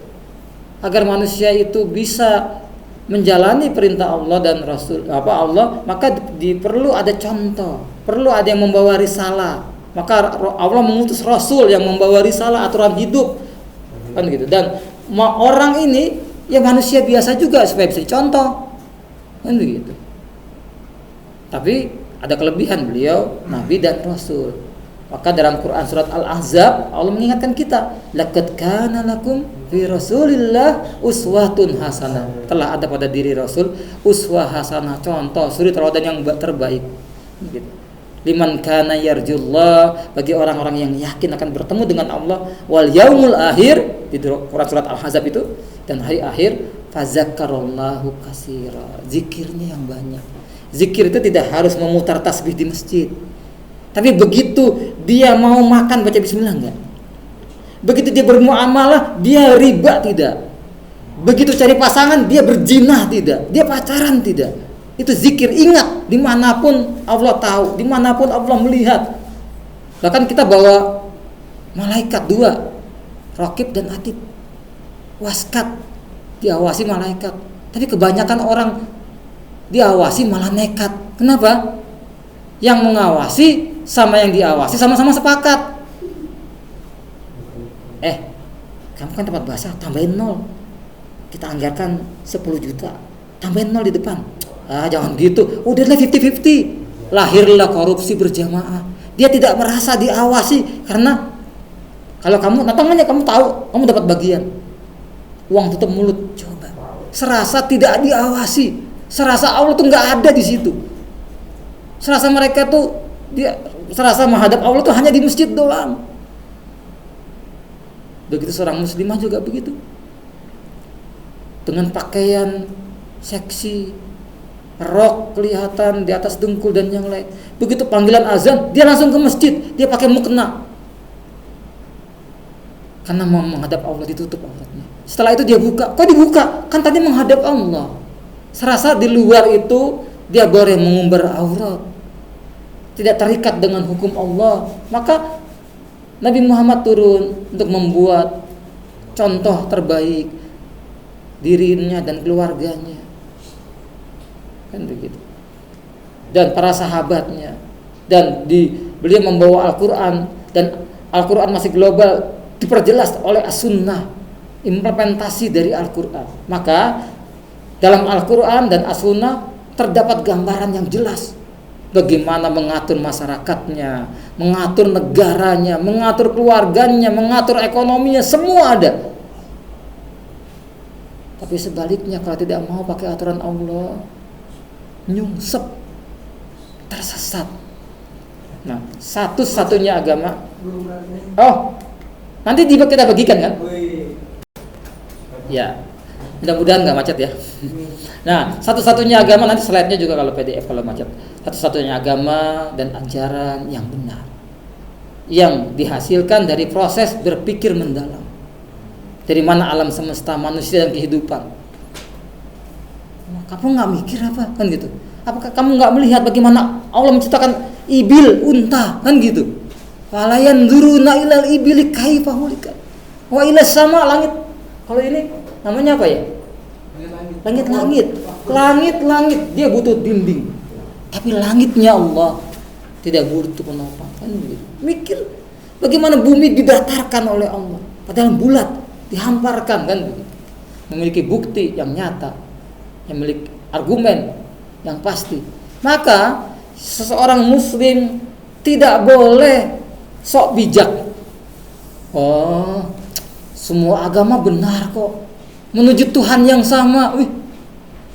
agar manusia itu bisa menjalani perintah Allah dan Rasul Allah, maka perlu ada contoh, perlu ada yang membawa risalah. Maka Allah mengutus Rasul yang membawa risalah aturan hidup, kan gitu. Dan orang ini ya manusia biasa juga supaya bisa dicontoh, kan begitu. Tapi ada kelebihan beliau Nabi dan Rasul. Maka dalam Quran surat Al-Ahzab Allah mengingatkan kita, laqad kana lakum fi Rasulillah uswatun hasanah. Telah ada pada diri Rasul uswah hasanah, contoh suri teladan yang terbaik. Gitu. Liman kana yarjullah, bagi orang-orang yang yakin akan bertemu dengan Allah, wal yaumul akhir, di Quran surat Al-Ahzab itu, dan hari akhir, fazakkarallahu katsira, zikirnya yang banyak. Zikir itu tidak harus memutar tasbih di masjid. Tapi begitu dia mau makan baca bismillah enggak? Begitu dia bermuamalah dia riba tidak? Begitu cari pasangan dia berzinah tidak? Dia pacaran tidak? Itu zikir. Ingat, dimanapun Allah tahu, dimanapun Allah melihat. Bahkan kita bawa malaikat 2, Raqib dan Atid, waskat, diawasi malaikat. Tapi kebanyakan orang diawasi malah nekat. Kenapa? Yang mengawasi sama yang diawasi sama-sama sepakat. Kamu kan tempat basah, tambahin 0. Kita anggarkan 10 juta, tambahin 0 di depan. Jangan gitu. Udahlah 50-50. Lahirlah korupsi berjamaah. Dia tidak merasa diawasi karena kalau kamu tangannya kamu tahu, kamu dapat bagian. Uang tutup mulut. Coba. Serasa tidak diawasi. Serasa Allah tuh nggak ada di situ. Serasa mereka tuh serasa menghadap Allah tuh hanya di masjid doang. Begitu seorang muslimah juga begitu. Dengan pakaian seksi, rok kelihatan di atas dengkul dan yang lain. Begitu panggilan azan, dia langsung ke masjid, dia pakai mukena. Karena mau menghadap Allah, ditutup auratnya. Setelah itu dia buka, kok dibuka? Kan tadi menghadap Allah. Serasa di luar itu dia boleh mengumbar aurat, tidak terikat dengan hukum Allah. Maka Nabi Muhammad turun untuk membuat contoh terbaik dirinya dan keluarganya, kan begitu. Dan para sahabatnya, dan beliau membawa Al-Quran, dan Al-Quran masih global, diperjelas oleh As-Sunnah, implementasi dari Al-Quran. Maka dalam Al-Quran dan As-Sunnah terdapat gambaran yang jelas bagaimana mengatur masyarakatnya, mengatur negaranya, mengatur keluarganya, mengatur ekonominya, semua ada. Tapi sebaliknya kalau tidak mau pakai aturan Allah, nyungsep, tersesat. Nah, satu-satunya agama. Oh, nanti kita bagikan kan? Ya, mudah-mudahan nggak macet ya. Nah, satu-satunya agama, nanti slide-nya juga kalau PDF kalau macet. Satu-satunya agama dan ajaran yang benar, yang dihasilkan dari proses berpikir mendalam. Dari mana alam semesta, manusia dan kehidupan. Kamu nggak mikir apa? Kan gitu. Apakah kamu nggak melihat bagaimana Allah menciptakan ibil, unta, kan gitu. Walayan duruna ilal ibili kaifa hulikat. Wa ila sama langit. Kalau ini namanya apa ya? Langit, dia butuh dinding. Tapi langitnya Allah tidak butuh penopang. Kan begitu. Mikir bagaimana bumi didatarkan oleh Allah, padahal bulat, dihamparkan, kan begitu. Memiliki bukti yang nyata, memiliki argumen yang pasti. Maka seseorang muslim tidak boleh sok bijak. Oh, semua agama benar kok, menuju Tuhan yang sama.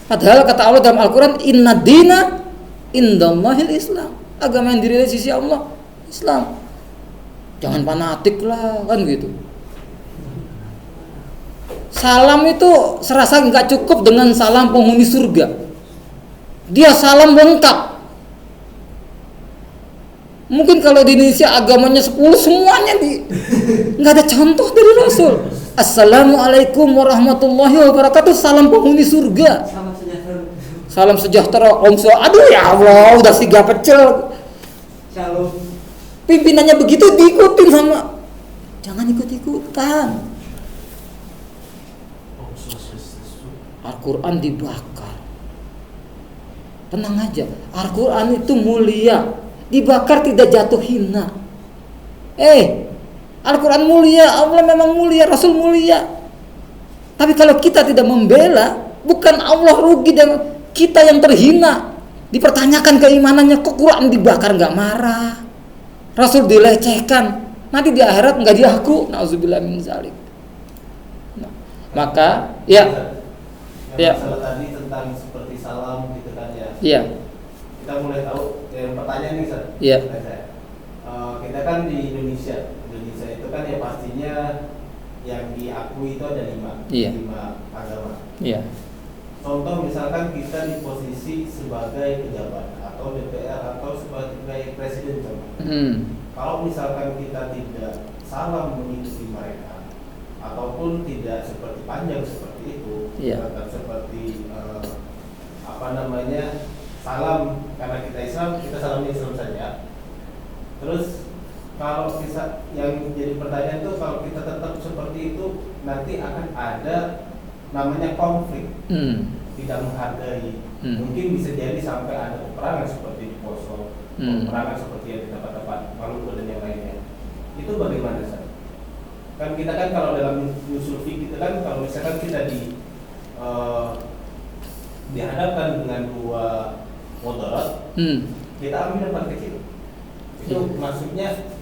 Padahal kata Allah dalam Al-Quran, inna dina indallahil Islam. Agama yang dirilis sisi Allah, Islam. Jangan fanatik lah, kan gitu. Salam itu serasa nggak cukup dengan salam penghuni surga. Dia salam lengkap. Mungkin kalau di Indonesia agamanya 10, semuanya nggak ada contoh dari Rasul. Assalamualaikum warahmatullahi wabarakatuh, salam penghuni surga. Salam sejahtera, omso. Aduh ya Allah, udah 3 pecel. Shalom. Pimpinannya begitu diikutin sama. Jangan ikut-ikutan. Al-Quran dibakar. Tenang aja, Al-Quran itu mulia. Dibakar tidak jatuh hina. Al-Quran mulia, Allah memang mulia, Rasul mulia. Tapi kalau kita tidak membela, bukan Allah rugi dan kita yang terhina. Dipertanyakan keimanannya, kok Quran dibakar nggak marah, Rasul dilecehkan, nanti di akhirat nggak diaku. Nauzubillah min zalik. Maka masalah tadi tentang seperti salam gitu kan ya. Iya. Kita mulai tahu pertanyaan nih, Ustaz. Iya. Kita kan di Indonesia itu kan ya pastinya yang diakui itu ada 5 agama. Iya. Contoh misalkan kita di posisi sebagai pejabat atau DPR atau sebagai presiden contoh. Kalau misalkan kita tidak salam mengikuti mereka ataupun tidak seperti panjang seperti itu, seperti salam karena kita Islam, kita salam Islam saja. Terus kalau bisa yang jadi pertanyaan itu, kalau kita tetap seperti itu nanti akan ada namanya konflik, tidak menghargai. Mungkin bisa jadi sampai ada peperangan seperti di Poso, peperangan seperti yang di tempat-tempat Maluku dan yang lainnya. Itu bagaimana, Ustaz? Kan kita kan kalau dalam usul fikih kita kan kalau misalkan kita dihadapkan dengan 2 mudarat, kita ambil yang paling kecil. Itu maksudnya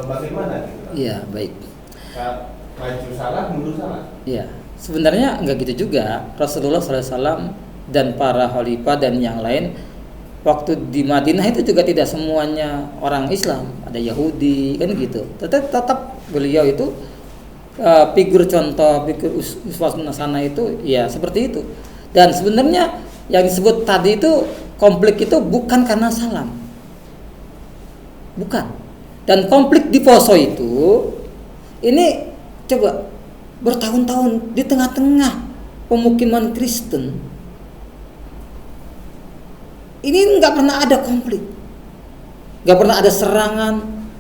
bagaimana gitu? Iya, baik. Maju salah, mundur salah. Iya. Sebenarnya enggak gitu juga. Rasulullah SAW dan para khalifah dan yang lain waktu di Madinah itu juga tidak semuanya orang Islam, ada Yahudi kan gitu. Tetap beliau itu figur contoh, figur uswatun hasanah itu ya seperti itu. Dan sebenarnya yang disebut tadi itu konflik itu bukan karena salam. Bukan. Dan konflik di Poso itu ini coba bertahun-tahun di tengah-tengah pemukiman Kristen. Ini nggak pernah ada konflik, nggak pernah ada serangan.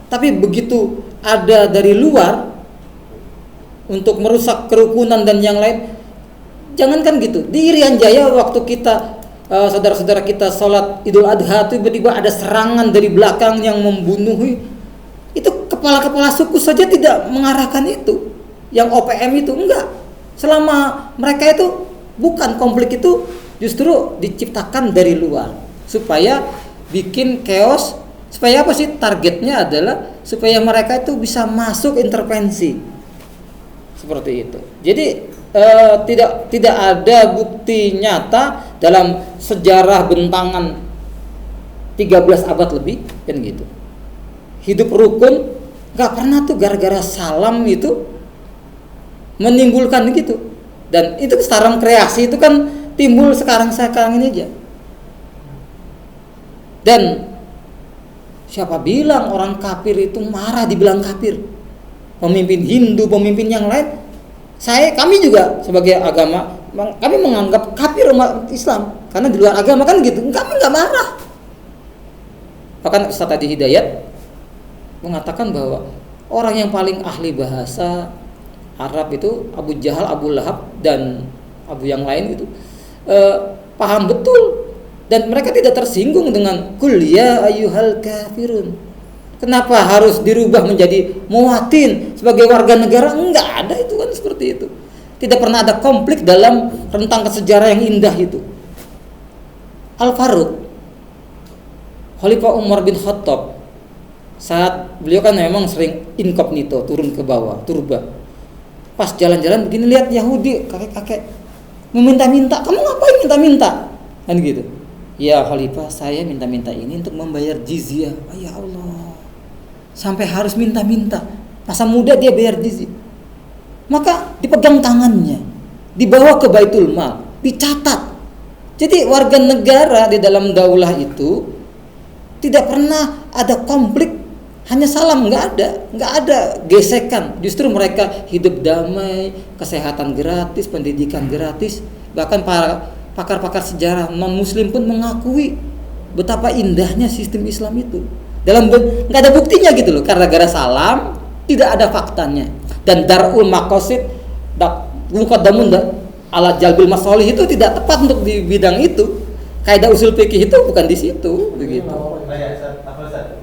Tapi begitu ada dari luar untuk merusak kerukunan dan yang lain, jangankan gitu. Di Irian Jaya waktu kita saudara-saudara kita sholat Idul Adha, tiba-tiba ada serangan dari belakang yang membunuh. Itu kepala-kepala suku saja tidak mengarahkan itu. Yang OPM itu enggak. Selama mereka itu bukan, konflik itu justru diciptakan dari luar supaya bikin chaos. Supaya apa sih? Targetnya adalah supaya mereka itu bisa masuk intervensi. Seperti itu. Jadi tidak ada bukti nyata dalam sejarah bentangan 13 abad lebih kan gitu. Hidup rukun nggak pernah tuh gara-gara salam itu menimbulkan gitu. Dan itu sekarang kreasi itu kan timbul sekarang ini aja. Dan siapa bilang orang kafir itu marah dibilang kafir? Pemimpin Hindu, pemimpin yang lain, kami juga sebagai agama, kami menganggap kafir umat Islam karena di luar agama kan gitu. Kami nggak marah. Bahkan Ustaz Adi Hidayat mengatakan bahwa orang yang paling ahli bahasa Arab itu Abu Jahal, Abu Lahab dan Abu yang lain itu paham betul dan mereka tidak tersinggung dengan kul ya ayyuhal kafirun. Kenapa harus dirubah menjadi muwatin sebagai warga negara? Enggak ada itu kan seperti itu. Tidak pernah ada konflik dalam rentang sejarah yang indah itu. Al-Faruq, Khalifah Umar bin Khattab, saat beliau kan memang sering inkognito, turun ke bawah, turba. Pas jalan-jalan begini lihat Yahudi, kakek-kakek meminta-minta, kamu ngapain minta-minta? Kan gitu. Ya Khalifah, saya minta-minta ini untuk membayar jizyah. Oh, ya Allah. Sampai harus minta-minta. Masa muda dia bayar jizyah. Maka dipegang tangannya, dibawa ke Baitul Mal, dicatat. Jadi warga negara di dalam daulah itu tidak pernah ada konflik, hanya salam, nggak ada gesekan. Justru mereka hidup damai, kesehatan gratis, pendidikan gratis. Bahkan para pakar-pakar sejarah non-muslim pun mengakui betapa indahnya sistem Islam itu. Nggak ada buktinya gitu loh, karena gara salam tidak ada faktanya. Dan darul maqasid muqaddamun ala jalbil masalih itu tidak tepat untuk di bidang itu. Kaidah usul fikih itu bukan di situ begitu.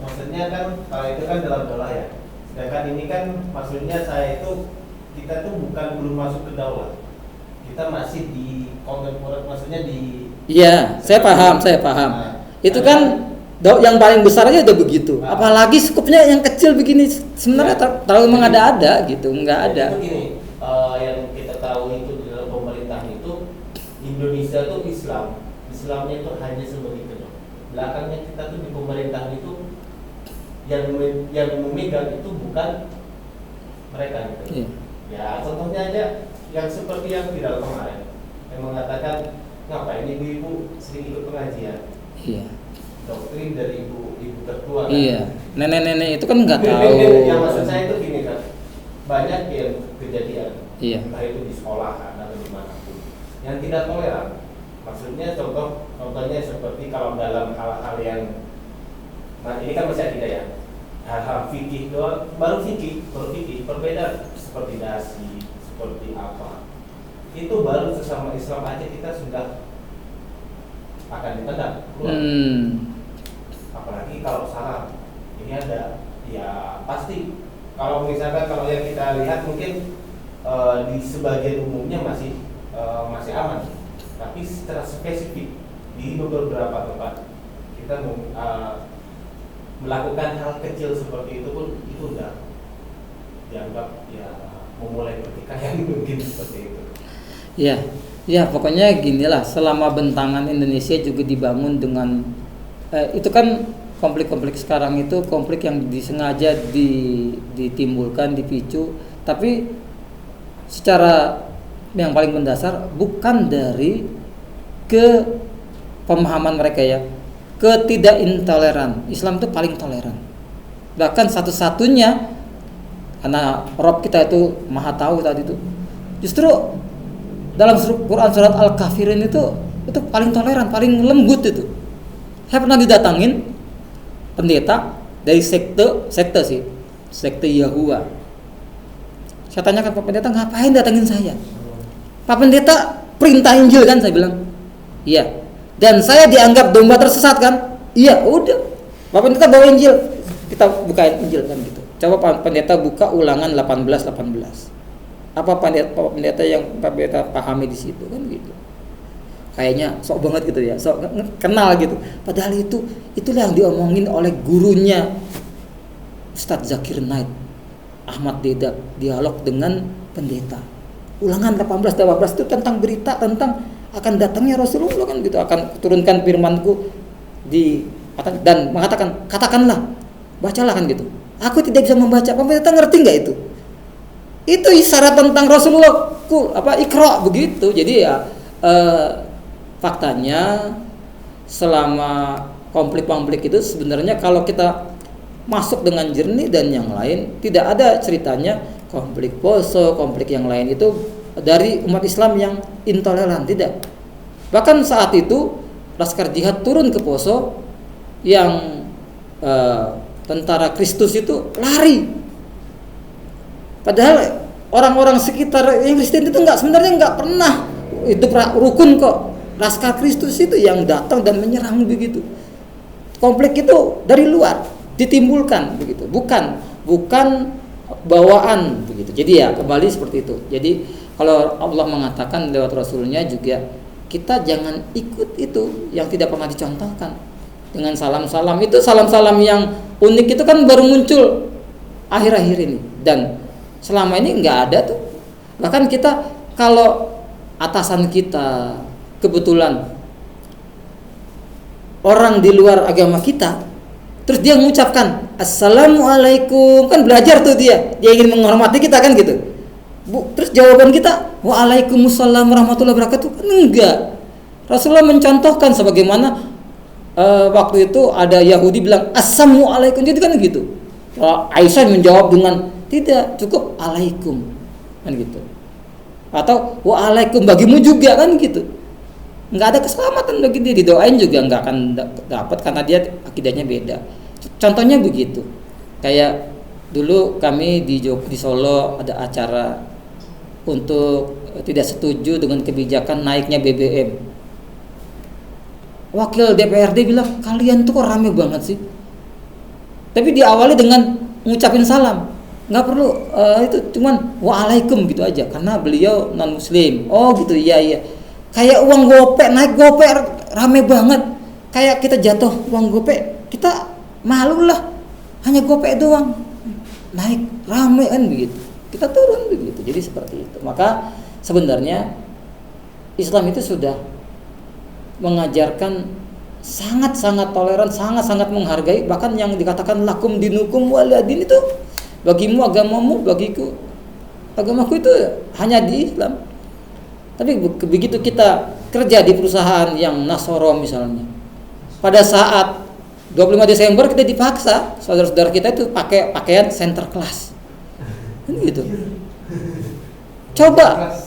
Maksudnya kan kalau itu kan dalam daulah ya. Sedangkan ini kan maksudnya kita tuh belum masuk ke daulah. Kita masih di kontemporer, maksudnya di. Iya, saya paham. Nah, itu kan yang paling besar aja udah begitu. Apalagi skupnya yang kecil begini sebenarnya terlalu mengada-ada gitu, nggak ada. Itu gini, yang kita tahu itu di dalam pemerintahan itu Indonesia tuh Islamnya itu hanya sebagai kedua. Belakangnya kita tuh di pemerintahan itu yang memegang itu bukan mereka gitu. Iya. Ya contohnya aja yang seperti yang viral kemarin yang mengatakan ngapain ibu-ibu sering ikut pengajian. Iya. Doktrin dari ibu tertua kan? Iya, nenek-nenek itu kan nggak tahu. Yang maksud saya itu gini kan, banyak yang kejadian, iya. entah itu di sekolahan atau dimanapun, yang tidak toleran. Maksudnya contohnya seperti kalau dalam hal-hal yang, nah ini kan masih tidak ya, hal-hal fikih doang, baru fikih berbeda seperti dasi, seperti apa, itu baru sesama Islam aja kita sudah akan ditendang keluar. Apalagi kalau salah ini ada ya pasti kalau misalkan kalau yang kita lihat mungkin di sebagian umumnya masih aman, tapi secara spesifik di beberapa tempat kita melakukan hal kecil seperti itu pun itu udah dianggap ya memulai pertikaian mungkin seperti itu. Ya pokoknya ginilah, selama bentangan Indonesia juga dibangun dengan itu kan konflik-konflik sekarang itu konflik yang disengaja ditimbulkan, dipicu, tapi secara yang paling mendasar bukan dari pemahaman mereka ya, ketidakintoleran. Islam itu paling toleran. Bahkan satu-satunya, karena Rob kita itu maha tahu tadi itu, justru dalam Quran surat Al-Kafirin itu paling toleran, paling lembut itu. Saya pernah didatangin pendeta dari sekte Yahuwa. Saya tanyakan Pak Pendeta, ngapain datangin saya? Pak Pendeta perintah Injil kan, saya bilang. Iya. Dan saya dianggap domba tersesat kan? Iya, udah. Pak Pendeta bawa Injil, kita bukain Injil kan gitu. Coba Pak Pendeta buka Ulangan 18:18. Apa Pak Pendeta yang Pak Pendeta pahami di situ kan gitu. Kayaknya sok banget gitu ya, sok kenal gitu. Padahal itulah yang diomongin oleh gurunya Ustadz Zakir Naik, Ahmad Dedak, dialog dengan pendeta. Ulangan 18:18 itu tentang berita tentang akan datangnya Rasulullah kan gitu, akan turunkan firmanku dan mengatakan, katakanlah, bacalah kan gitu. Aku tidak bisa membaca. Pendeta ngerti nggak itu? Itu isyarat tentang Rasulullah, Iqra begitu. Jadi ya faktanya selama konflik itu sebenarnya kalau kita masuk dengan jernih dan yang lain, tidak ada ceritanya konflik Poso, konflik yang lain itu dari umat Islam yang intoleran, tidak. Bahkan saat itu Laskar Jihad turun ke Poso, yang tentara Kristus itu lari. Padahal orang-orang sekitar yang Kristen itu sebenarnya nggak pernah itu rukun kok. Laskar Kristus itu yang datang dan menyerang begitu. Konflik itu dari luar ditimbulkan begitu, bukan bawaan begitu. Jadi ya kembali seperti itu. Jadi kalau Allah mengatakan lewat Rasulnya juga, kita jangan ikut itu yang tidak pernah dicontohkan. Dengan salam-salam itu, salam-salam yang unik itu kan baru muncul akhir-akhir ini, dan selama ini nggak ada tuh. Bahkan kita kalau atasan kita kebetulan orang di luar agama kita, terus dia mengucapkan Assalamualaikum, kan belajar tuh dia ingin menghormati kita kan gitu. Terus jawaban kita Waalaikumsalam warahmatullahi wabarakatuh, kan enggak. Rasulullah mencontohkan sebagaimana waktu itu ada Yahudi bilang Assalamualaikum, jadi kan gitu. Aisyah menjawab dengan tidak, cukup alaikum kan gitu. Atau waalaikum bagimu juga kan gitu. Nggak ada keselamatan bagi dia, didoain juga nggak akan dapat karena dia akidahnya beda. Contohnya begitu. Kayak dulu kami di Solo ada acara untuk tidak setuju dengan kebijakan naiknya BBM. Wakil DPRD bilang, kalian tuh kok rame banget sih. Tapi diawali dengan ngucapin salam, nggak perlu itu, cuman waalaikum gitu aja karena beliau non muslim. Oh gitu, iya. Kayak uang gopek, naik gopek rame banget. Kayak kita jatuh uang gopek, kita malu lah. Hanya gopek doang, naik rame kan begitu. Kita turun begitu. Jadi seperti itu. Maka sebenarnya Islam itu sudah mengajarkan sangat-sangat toleran, sangat-sangat menghargai. Bahkan yang dikatakan lakum dinukum waliyadin itu, bagimu agamamu, bagiku agamaku, itu hanya di Islam. Tapi begitu kita kerja di perusahaan yang Nasoro misalnya, pada saat 25 Desember kita dipaksa saudara-saudara kita itu pakai pakaian center class, gitu. Coba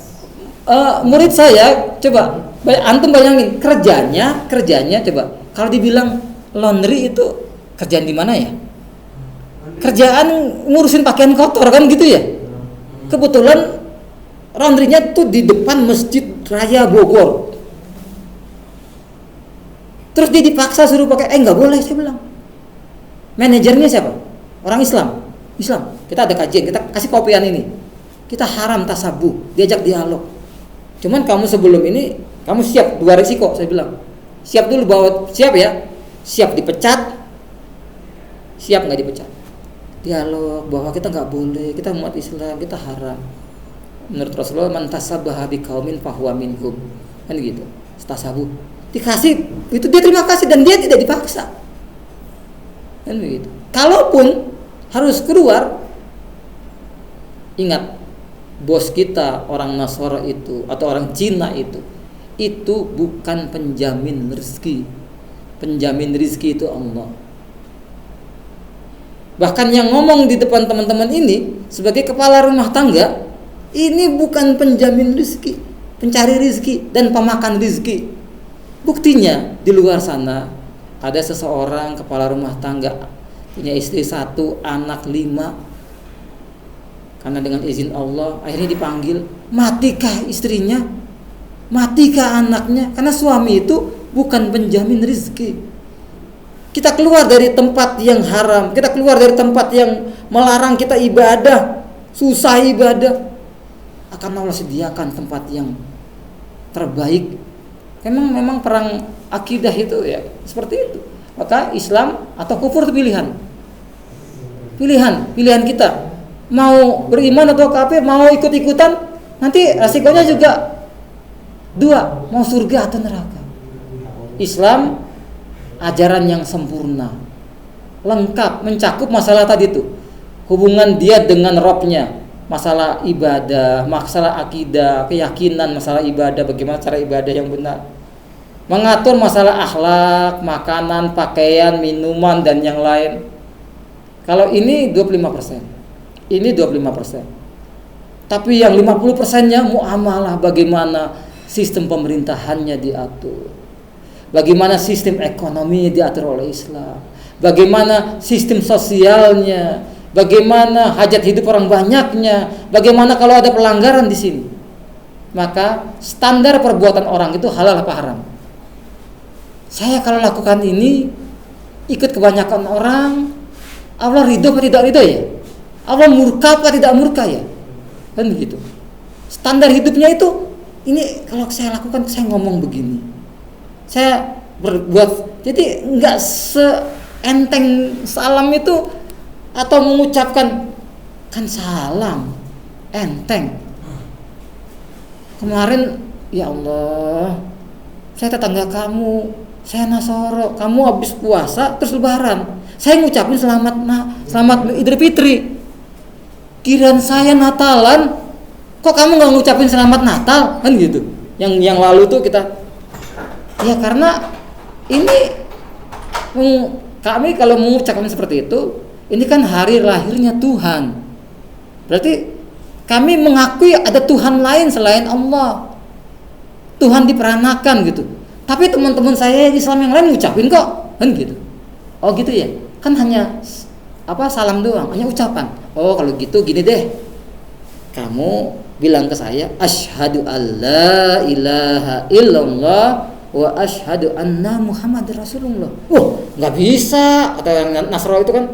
murid saya, coba antum bayangin kerjanya coba. Kalau dibilang laundry itu kerjaan di mana ya? Kerjaan ngurusin pakaian kotor kan gitu ya. Kebetulan laundrynya tuh di depan Masjid Raya Bogor. Terus dia dipaksa suruh pakai, nggak boleh, saya bilang. Manajernya siapa? Orang Islam. Kita ada kajian, kita kasih kopian ini. Kita haram tasabuh, diajak dialog. Cuman kamu sebelum ini, kamu siap 2 risiko, saya bilang. Siap dulu bahwa siap ya, siap dipecat, siap nggak dipecat. Dialog bahwa kita nggak boleh, kita umat Islam, kita haram. Menurut Rasulullah, man tasabaha biqaumin fahuwa minhum. Kan gitu. Tasabuh. Dikasih, itu dia terima kasih dan dia tidak dipaksa. Kan begitu. Kalaupun harus keluar, ingat bos kita orang Nasara itu atau orang Cina itu itu bukan penjamin rezeki. Penjamin rezeki itu Allah. Bahkan yang ngomong di depan teman-teman ini sebagai kepala rumah tangga, ini bukan penjamin rezeki, pencari rezeki dan pemakan rezeki. Buktinya di luar sana ada seseorang kepala rumah tangga punya istri 1, anak 5. Karena dengan izin Allah akhirnya dipanggil, matikah istrinya, matikah anaknya, karena suami itu bukan penjamin rezeki. Kita keluar dari tempat yang haram, kita keluar dari tempat yang melarang kita ibadah, susah ibadah, akan Allah sediakan tempat yang terbaik. Memang perang akidah itu ya seperti itu. Maka Islam atau kufur itu pilihan kita. Mau beriman atau kafir, mau ikut-ikutan, nanti resikonya juga 2, mau surga atau neraka. Islam ajaran yang sempurna, lengkap, mencakup masalah tadi itu, hubungan dia dengan Robnya, masalah ibadah, masalah akidah, keyakinan, masalah ibadah, bagaimana cara ibadah yang benar, mengatur masalah akhlak, makanan, pakaian, minuman dan yang lain. Kalau ini 25%, ini 25%. Tapi yang 50%-nya muamalah, bagaimana sistem pemerintahannya diatur, bagaimana sistem ekonominya diatur oleh Islam, bagaimana sistem sosialnya, bagaimana hajat hidup orang banyaknya, bagaimana kalau ada pelanggaran di sini. Maka standar perbuatan orang itu halal apa haram. Saya kalau lakukan ini ikut kebanyakan orang, Allah ridho atau tidak ridho ya? Allah murka apa tidak murka ya? Kan begitu. Standar hidupnya itu, ini kalau saya lakukan, saya ngomong begini, saya berbuat, jadi nggak seenteng salam itu atau mengucapkan kan salam enteng. Kemarin ya Allah, saya tetangga kamu, saya Nasoro, kamu habis puasa terus lebaran, saya ngucapin selamat Idul Fitri. Kirain saya Natalan, kok kamu nggak ngucapin selamat Natal, kan gitu. Yang lalu tuh kita, ya karena ini kami kalau mengucapkan seperti itu, ini kan hari lahirnya Tuhan. Berarti kami mengakui ada Tuhan lain selain Allah. Tuhan diperanakan gitu. Tapi teman-teman saya Islam yang lain ngucapin kok, kan gitu. Oh gitu ya. Kan hanya salam doang, hanya ucapan. Oh kalau gitu gini deh, kamu bilang ke saya, asyhadu alla ilaha illallah wa asyhadu anna Muhammad Rasulullah. Nggak bisa. Atau yang Nasrani itu kan,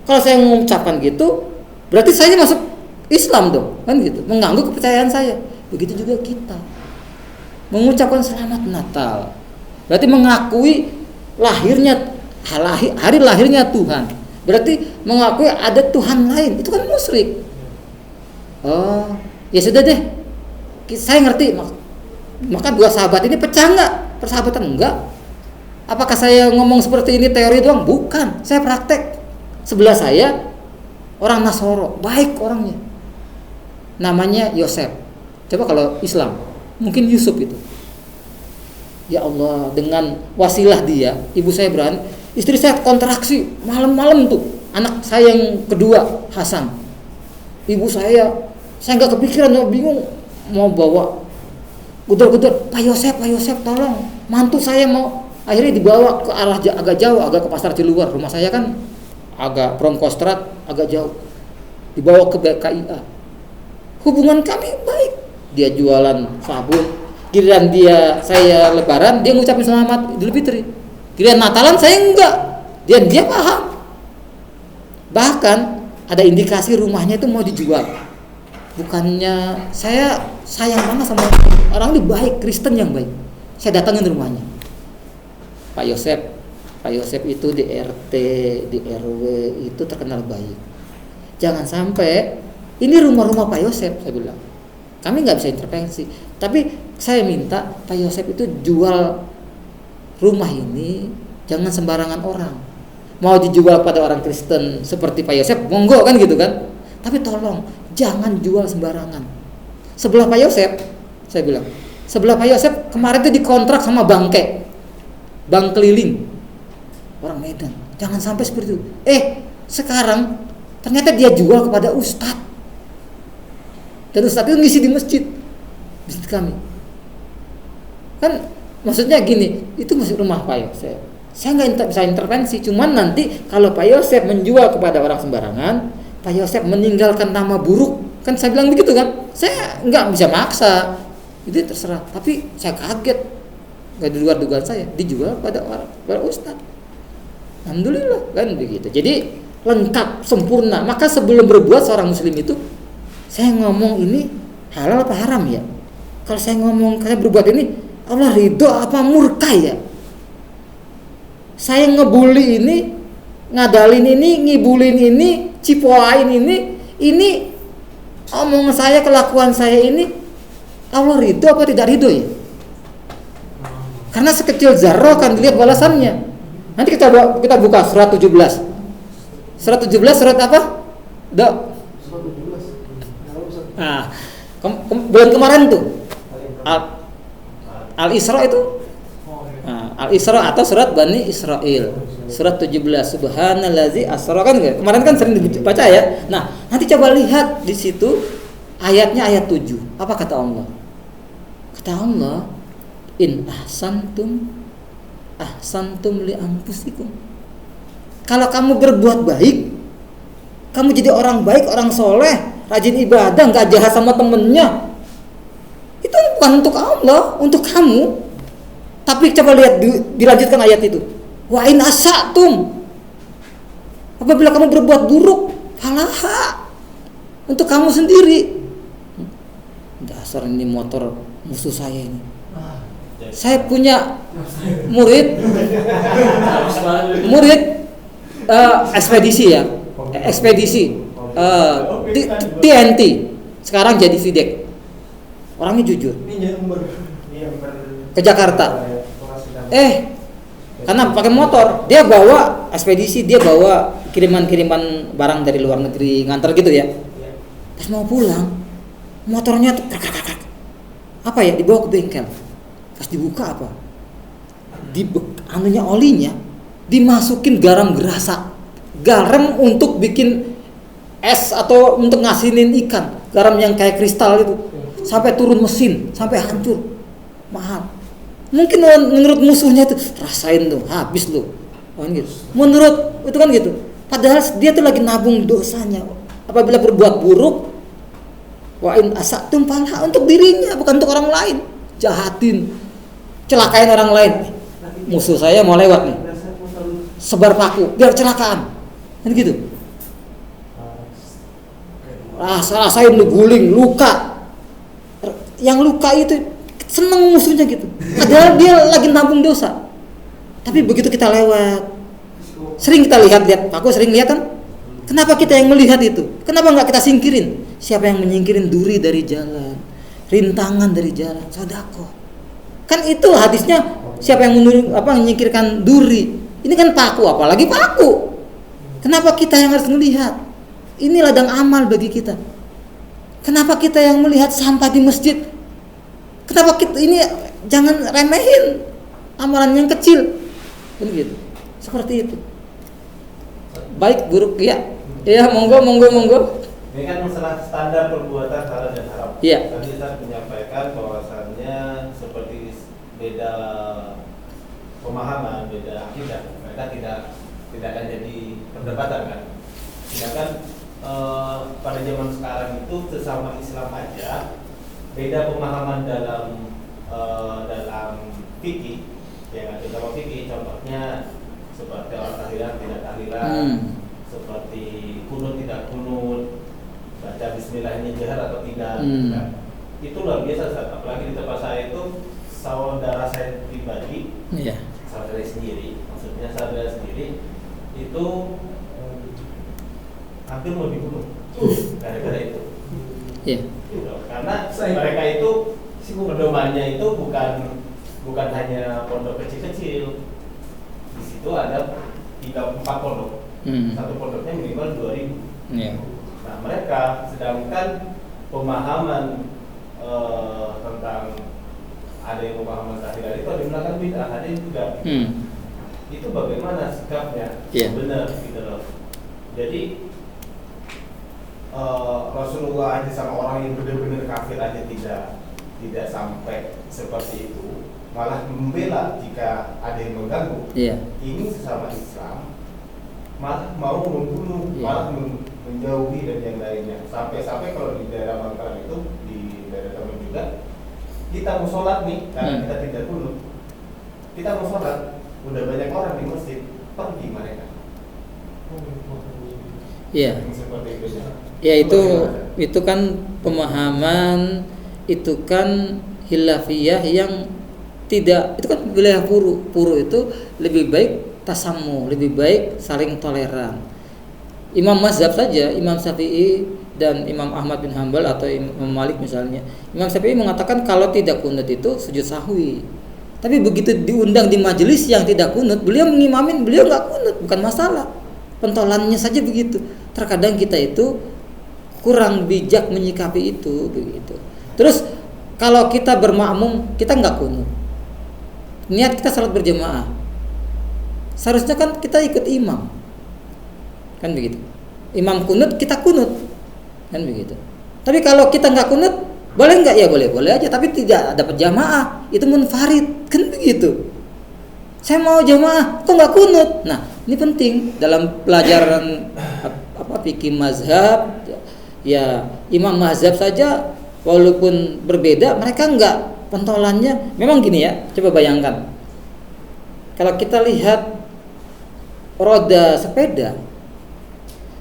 kalau saya mengucapkan gitu, berarti saya masuk Islam dong, kan gitu, mengganggu kepercayaan saya. Begitu juga kita mengucapkan selamat Natal, berarti mengakui hari lahirnya Tuhan. Berarti mengakui ada Tuhan lain, itu kan musyrik. Oh, ya sudah deh, saya ngerti. Maka dua sahabat ini pecah nggak persahabatan? Enggak. Apakah saya ngomong seperti ini teori doang? Bukan, saya praktek. Sebelah saya orang Nasoro, baik orangnya, namanya Yosef. Coba kalau Islam mungkin Yusuf itu. Ya Allah, dengan wasilah dia, ibu saya berani, istri saya kontraksi malam-malam tuh, anak saya yang kedua Hasan. Ibu saya nggak kepikiran, bingung mau bawa, gedor-gedor, Pak Yosef tolong, mantu saya mau. Akhirnya dibawa ke arah agak jauh, agak ke pasar Ciluar. Rumah saya kan agak Promkostrat, agak jauh. Dibawa ke KIA. Hubungan kami baik. Dia jualan sabun, giliran saya lebaran, dia ngucapin selamat Idul Fitri. Giliran Natalan saya enggak. Dia paham. Bahkan ada indikasi rumahnya itu mau dijual. Bukannya saya sayang banget sama orang ini, baik, Kristen yang baik. Saya datangin rumahnya. Pak Yosef itu di RT, di RW itu terkenal baik. Jangan sampai ini rumah-rumah Pak Yosef, saya bilang. Kami nggak bisa intervensi, tapi saya minta Pak Yosef itu jual rumah ini jangan sembarangan orang. Mau dijual pada orang Kristen seperti Pak Yosef, monggo kan gitu kan. Tapi tolong jangan jual sembarangan. Sebelah Pak Yosef, saya bilang, Sebelah Pak Yosef kemarin itu dikontrak sama bangke, bank keliling orang Medan. Jangan sampai seperti itu. Sekarang ternyata dia jual kepada ustadz, dan ustadz itu ngisi di masjid kami. Kan maksudnya gini, itu masih rumah Pak Yosef. Saya nggak bisa intervensi, cuman nanti kalau Pak Yosef menjual kepada orang sembarangan, Pak Yosef meninggalkan nama buruk, kan saya bilang begitu kan, saya nggak bisa maksa, itu terserah. Tapi saya kaget, nggak di luar dugaan saya, dijual pada ustadz. Alhamdulillah kan begitu. Jadi lengkap, sempurna. Maka sebelum berbuat seorang muslim itu, saya ngomong ini halal apa haram ya? Kalau saya ngomong saya berbuat ini, Allah ridho apa murka ya? Saya ngebully ini, ngadalin ini, ngibulin ini, cipoain ini omongan saya, kelakuan saya ini Allah ridho apa tidak ridho ya? Karena sekecil zarah kan dilihat balasannya. Nanti kita buka surat 17. Surat 17 surat apa? Surat 17. Nah, bulan kemarin tuh Al-Isra itu. Nah, Al-Isra atau surat Bani Israil. Surat 17. Subhanallazi asra kan enggak? Kemarin kan sering dibaca ya. Nah, nanti coba lihat di situ ayatnya ayat 7. Apa kata Allah? Kata Allah, in ahsantum li anfusikum. Kalau kamu berbuat baik, kamu jadi orang baik, orang soleh, rajin ibadah, nggak jahat sama temennya, itu bukan untuk Allah, untuk kamu. Tapi coba lihat dilanjutkan ayat itu. Wa in asatum, apabila kamu berbuat buruk, falaha, untuk kamu sendiri. Dasar ini motor musuh saya ini. Saya punya murid ekspedisi ya, TNT. Sekarang jadi Videk. Orangnya jujur. Ke Jakarta. Karena pakai motor, dia bawa ekspedisi, dia bawa kiriman-kiriman barang dari luar negeri, ngantar gitu ya. Pas mau pulang, motornya tuh apa ya, dibawa ke bengkel. Pas dibuka apa? Anunya olinya dimasukin garam gerasa. Garam untuk bikin es atau untuk ngasinin ikan. Garam yang kayak kristal itu. Sampai turun mesin, sampai hancur. Mahal. Mungkin menurut musuhnya itu rasain tuh, habis lu. Gitu. Menurut itu kan gitu. Padahal dia tuh lagi nabung dosanya. Apabila berbuat buruk, wa in asatum falha, untuk dirinya, bukan untuk orang lain. Jahatin, celakain orang lain. Musuh saya mau lewat nih, sebar paku biar celakaan, kan gitu. Rasain lu guling, luka. Yang luka itu seneng musuhnya gitu. Padahal dia lagi nabung dosa. Tapi begitu kita lewat, sering kita lihat paku, sering lihat kan? Kenapa kita yang melihat itu? Kenapa nggak kita singkirin? Siapa yang menyingkirin duri dari jalan, rintangan dari jalan, sedekah. Kan itu hadisnya, siapa yang menyingkirkan duri. Ini kan paku, apalagi paku. Kenapa kita yang harus melihat? Ini ladang amal bagi kita. Kenapa kita yang melihat sampah di masjid? Kenapa kita ini jangan remehin amalan yang kecil? Begitu. Seperti itu. Baik buruk ya. Ya, monggo. Ini kan masalah standar perbuatan halal dan haram. Iya. Tadi kita menyampaikan bahwasannya seperti beda pemahaman, beda akidah. Mereka tidak akan jadi perdebatan kan. Sedangkan pada zaman sekarang itu sesama Islam aja beda pemahaman dalam fikih, ya terutama fikih. Contohnya seperti orang tahlilan tidak tahlilan, seperti kunut tidak kunut, baca Bismillah ini jahar atau tidak. Kan? Itu luar biasa. Apalagi di tempat saya itu saudara saya pribadi, saudara sendiri, maksudnya saudara sendiri itu hampir mau dibunuh gara-gara itu. Karena mereka itu pedomannya itu bukan hanya pondok kecil-kecil. Di situ ada 3-4 pondok. Satu pondoknya minimal 2.000. Nah, mereka sedangkan pemahaman tentang ada yang pemahaman takdir itu ada yang melakukan bid'ah, ada yang tidak. Itu bagaimana sikapnya benar gitu loh. Jadi Rasulullah aja sama orang yang benar-benar kafir aja tidak sampai seperti itu, malah membela jika ada yang mengganggu. Ini sesama Islam malah mau membunuh, malah menjauhi dan yang lainnya. Sampai-sampai kalau di daerah Bangkalan itu, di daerah teman juga, kita mau sholat nih, karena kita tidak kunut, kita mau sholat, udah banyak orang di masjid, pergi mereka. Seperti itu ya. Itu kan pemahaman, itu kan khilafiyah yang tidak, itu kan wilayah puru itu lebih baik tasamu, lebih baik saling toleran. Imam mazhab saja, Imam Syafi'i dan Imam Ahmad bin Hanbal atau Imam Malik misalnya, Imam Syafi'i mengatakan kalau tidak kunut itu sujud sahwi. Tapi begitu diundang di majelis yang tidak kunut, beliau mengimamin, beliau nggak kunut, bukan masalah. Pentolannya saja begitu. Terkadang kita itu kurang bijak menyikapi itu begitu. Terus kalau kita bermakmum, kita nggak kunut, niat kita salat berjamaah, seharusnya kan kita ikut imam, kan begitu. Imam kunut, kita kunut, kan begitu. Tapi kalau kita nggak kunut, boleh nggak? Ya boleh aja, tapi tidak dapat jamaah, itu munfarid, kan begitu. Saya mau jamaah, kok nggak kunut? Nah, ini penting dalam pelajaran fikih mazhab. Ya, imam mazhab saja walaupun berbeda, mereka nggak, pentolannya memang gini ya. Coba bayangkan, kalau kita lihat roda sepeda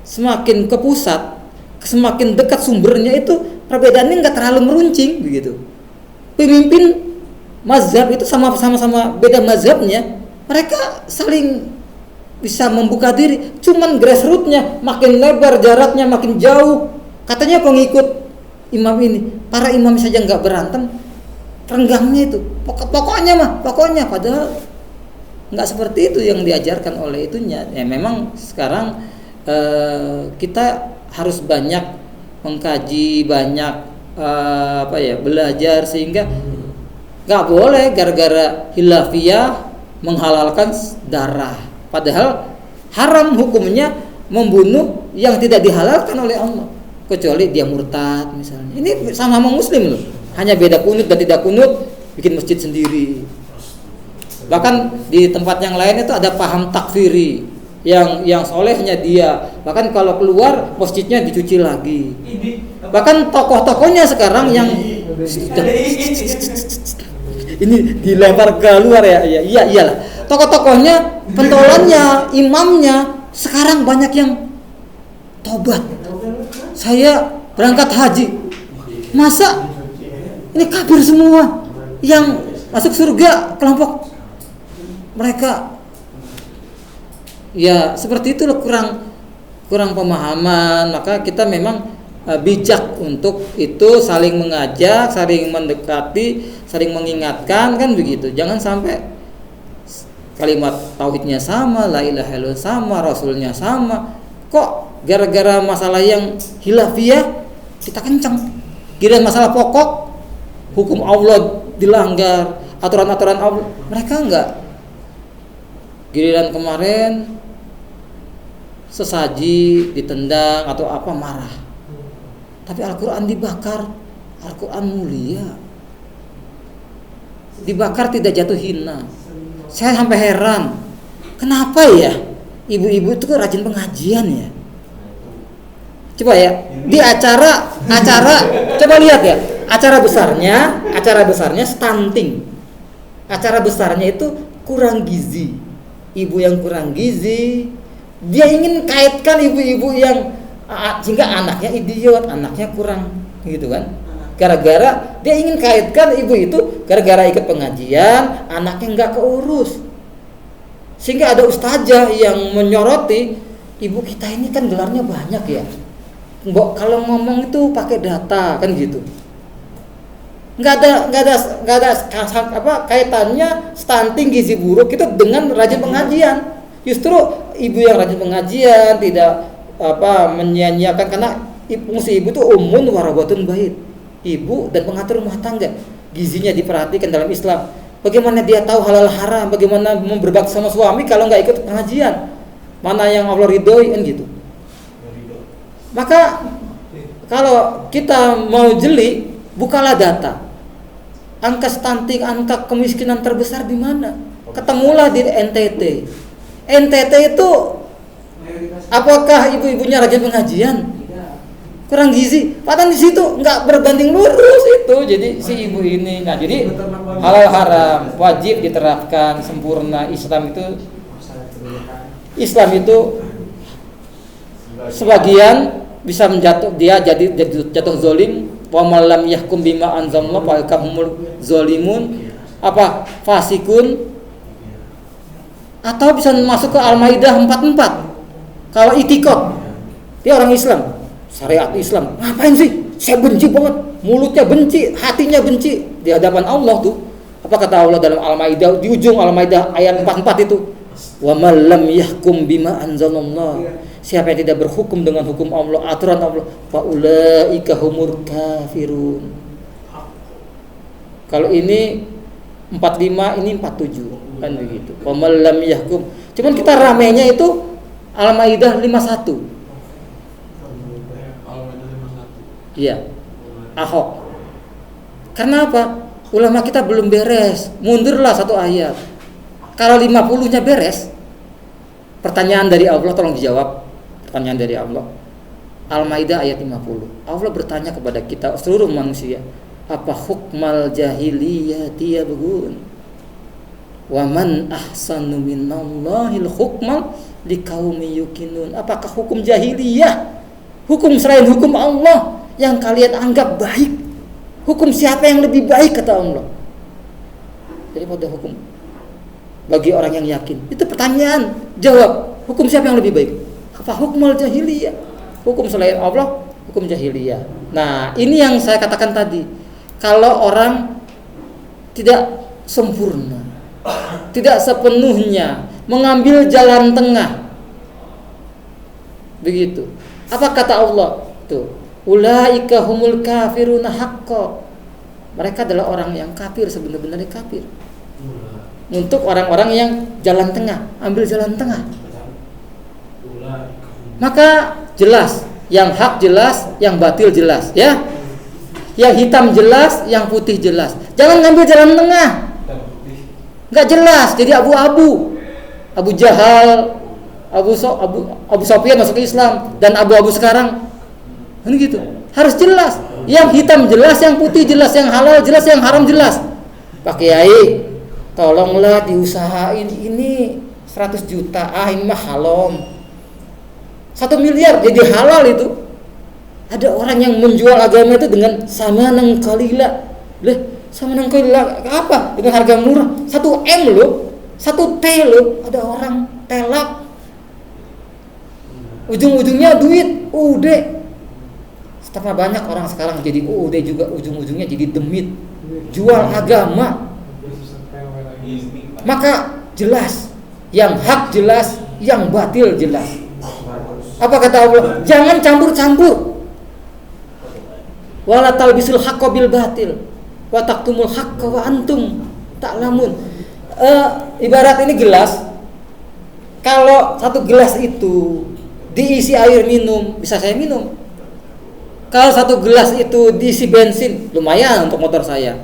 semakin ke pusat, semakin dekat sumbernya, itu perbedaannya nggak terlalu meruncing begitu. Pemimpin mazhab itu sama-sama beda mazhabnya, mereka saling bisa membuka diri. Cuman grassrootsnya makin lebar, jaraknya makin jauh. Katanya pengikut imam ini, para imam saja nggak berantem, renggangnya itu. Pokoknya, padahal nggak seperti itu yang diajarkan oleh itunya. Ya memang sekarang kita harus banyak mengkaji, banyak belajar, sehingga nggak boleh gara-gara khilafiyah menghalalkan darah, padahal haram hukumnya membunuh yang tidak dihalalkan oleh Allah, kecuali dia murtad misalnya. Ini sama-sama muslim loh, hanya beda kunut dan tidak kunut, bikin masjid sendiri. Bahkan di tempat yang lain itu ada paham takfiri, yang solehnya dia, bahkan kalau keluar masjidnya dicuci lagi. Bahkan tokoh-tokohnya sekarang yang ini dilempar ke luar ya, iyalah. Tokoh-tokohnya, pentolannya, imamnya sekarang banyak yang tobat. Saya berangkat haji, masa ini kafir semua, yang masuk surga kelompok mereka. Ya seperti itu loh, kurang pemahaman. Maka kita memang bijak untuk itu, saling mengajak, saling mendekati, saling mengingatkan, kan begitu. Jangan sampai kalimat tauhidnya sama, la ilaha illallah sama, rasulnya sama, kok gara-gara masalah yang khilafiyah kita kencang, kira masalah pokok hukum Allah dilanggar, aturan-aturan Allah mereka enggak. Giliran kemarin sesaji ditendang atau apa marah, tapi Al-Quran dibakar. Al-Quran mulia, dibakar tidak jatuh hina. Saya sampai heran, kenapa ya ibu-ibu itu rajin pengajian ya. Coba ya, di acara coba lihat ya, acara besarnya stunting, acara besarnya itu kurang gizi. Ibu yang kurang gizi, dia ingin kaitkan ibu-ibu yang sehingga anaknya idiot, anaknya kurang gitu kan. Gara-gara dia ingin kaitkan ibu itu gara-gara ikut pengajian, anaknya nggak keurus. Sehingga ada ustazah yang menyoroti, ibu kita ini kan gelarnya banyak ya, Mbok kalau ngomong itu pakai data kan gitu. Nggak ada kaitannya stunting, gizi buruk itu dengan rajin pengajian. Justru ibu yang rajin pengajian tidak menyia-nyiakan, karena fungsi ibu itu umun warabatun bait, ibu dan pengatur rumah tangga. gizinya diperhatikan dalam Islam. Bagaimana dia tahu halal haram, bagaimana berbakti sama suami kalau nggak ikut pengajian? Mana yang Allah ridhoi kan gitu. Maka kalau kita mau jeli, bukalah data. Angka stunting, angka kemiskinan terbesar di mana? Ketemulah di NTT. NTT itu apakah ibu-ibunya rajin pengajian? Kurang gizi. Padahal di situ nggak berbanding lurus itu. Jadi si ibu ini, nah jadi halal haram wajib diterapkan sempurna. Islam itu sebagian bisa dia jadi jatuh zolim. Wa malam yahkum bima anzalallah fa humul zolimun, apa fasikun, atau bisa masuk ke Al-Maidah 44. Kalau itikad dia orang Islam, syariat Islam, ngapain sih? Saya benci banget, mulutnya benci, hatinya benci di hadapan Allah tuh. Apa kata Allah dalam Al-Maidah, di ujung Al-Maidah ayat 44 itu? Wa malam yahkum bima anzalallah. Siapa yang tidak berhukum dengan hukum Allah, aturan Allah, faulaika humur kafirun. Kalau ini 45, ini 47 kan begitu. Wa malam yahkum. Cuman kita ramenya itu Al-Maidah 51. Iya. Ahok. Karena apa? Ulama kita belum beres. Mundurlah satu ayat. Kalau 50-nya beres, pertanyaan dari Allah tolong dijawab. Pertanyaan dari Allah. Al-Maidah ayat 50. Allah bertanya kepada kita seluruh manusia, apa hukmal jahiliyati yabghun? Wa man ahsanu minallahil hukmal liqaumin yuqinun. Apakah hukum jahiliyah, hukum selain hukum Allah yang kalian anggap baik? Hukum siapa yang lebih baik kata Allah? Daripada hukum bagi orang yang yakin. Itu pertanyaan. Jawab, hukum siapa yang lebih baik? Apa hukmul jahiliyah? Hukum selain Allah, hukum jahiliyah. Nah, ini yang saya katakan tadi. Kalau orang tidak sempurna, tidak sepenuhnya mengambil jalan tengah, begitu. Apa kata Allah? Tuh, ulaika humul kafiruna haqqo. Mereka adalah orang yang kafir, sebenar-benarnya kafir. Untuk orang-orang yang jalan tengah, ambil jalan tengah. Maka jelas, yang hak jelas, yang batil jelas, ya. Yang hitam jelas, yang putih jelas. Jangan ngambil jalan tengah. Enggak jelas, jadi abu-abu. Abu Jahal, Abu Sufyan masuk ke Islam dan abu-abu sekarang. Kan gitu. Harus jelas. Yang hitam jelas, yang putih jelas, yang halal jelas, yang haram jelas. Pak Kiai, tolonglah diusahain ini 100 juta. Ini mah haram. 1 miliar jadi halal itu. Ada orang yang menjual agama itu dengan samanan qalila. Samanan qalila apa? Dengan harga murah. 1 M loh, 1 T loh. Ada orang telak. Ujung-ujungnya duit, udah. Setelah banyak orang sekarang jadi udah juga ujung-ujungnya jadi demit. Jual agama. Maka jelas, yang hak jelas, yang batil jelas. Apa kata Allah? Jangan campur-campur. Wala talbisul haqqo bil batil wa taqtumul haqqo wa antum ta'lamun. Ibarat ini gelas. Kalau 1 gelas itu diisi air minum, bisa saya minum. Kalau 1 gelas itu diisi bensin, lumayan untuk motor saya.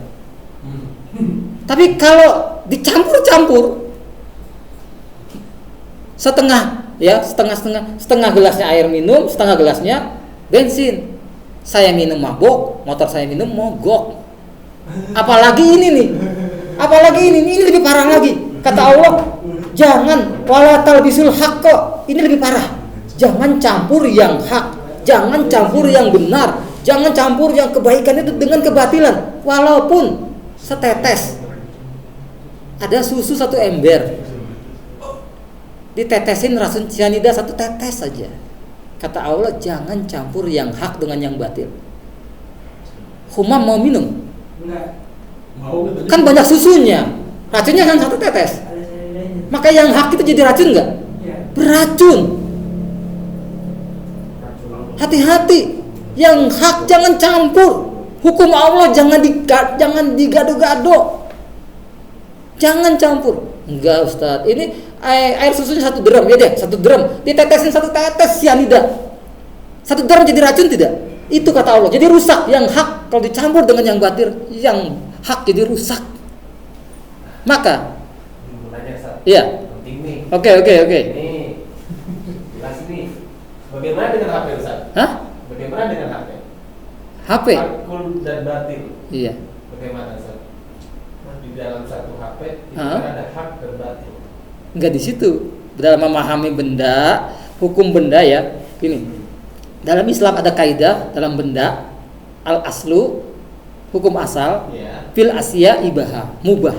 Tapi kalau dicampur-campur, setengah gelasnya air minum, setengah gelasnya bensin. Saya minum mabok, motor saya minum mogok. Apalagi ini lebih parah lagi. Kata Allah, jangan wala talbisul haqqo. Ini lebih parah. Jangan campur yang hak, jangan campur yang benar, jangan campur yang kebaikan itu dengan kebatilan. Walaupun setetes. Ada susu 1 ember, ditetesin racun cyanida 1 tetes saja. Kata Allah, jangan campur yang hak dengan yang batil. Humam mau minum? Enggak. Kan banyak susunya, racunnya kan 1 tetes. Maka yang hak itu jadi racun enggak? Beracun. Hati-hati, yang hak jangan campur. Hukum Allah jangan digado-gado. Jangan campur. Enggak Ustaz, ini air susunya 1 drum ya deh, 1 drum. Ditetesin 1 tetes cyanida. 1 drum jadi racun tidak? Itu kata Allah. Jadi rusak yang hak kalau dicampur dengan yang batil, yang hak jadi rusak. Maka nanya Ustaz. iya. Penting nih. Oke. Nih. Jelas nih. Bagaimana dengan HP Ustaz? Hah? Bagaimana dengan HP? HP? Hakul dan batil. Iya. Bagaimana Ustaz? Di dalam satu HP itu Hah? kan ada hak dan batil. Enggak di situ. Dalam memahami benda, hukum benda ya. Ini. Dalam Islam ada kaidah dalam benda al aslu hukum asal Iya. fil asya ibaha mubah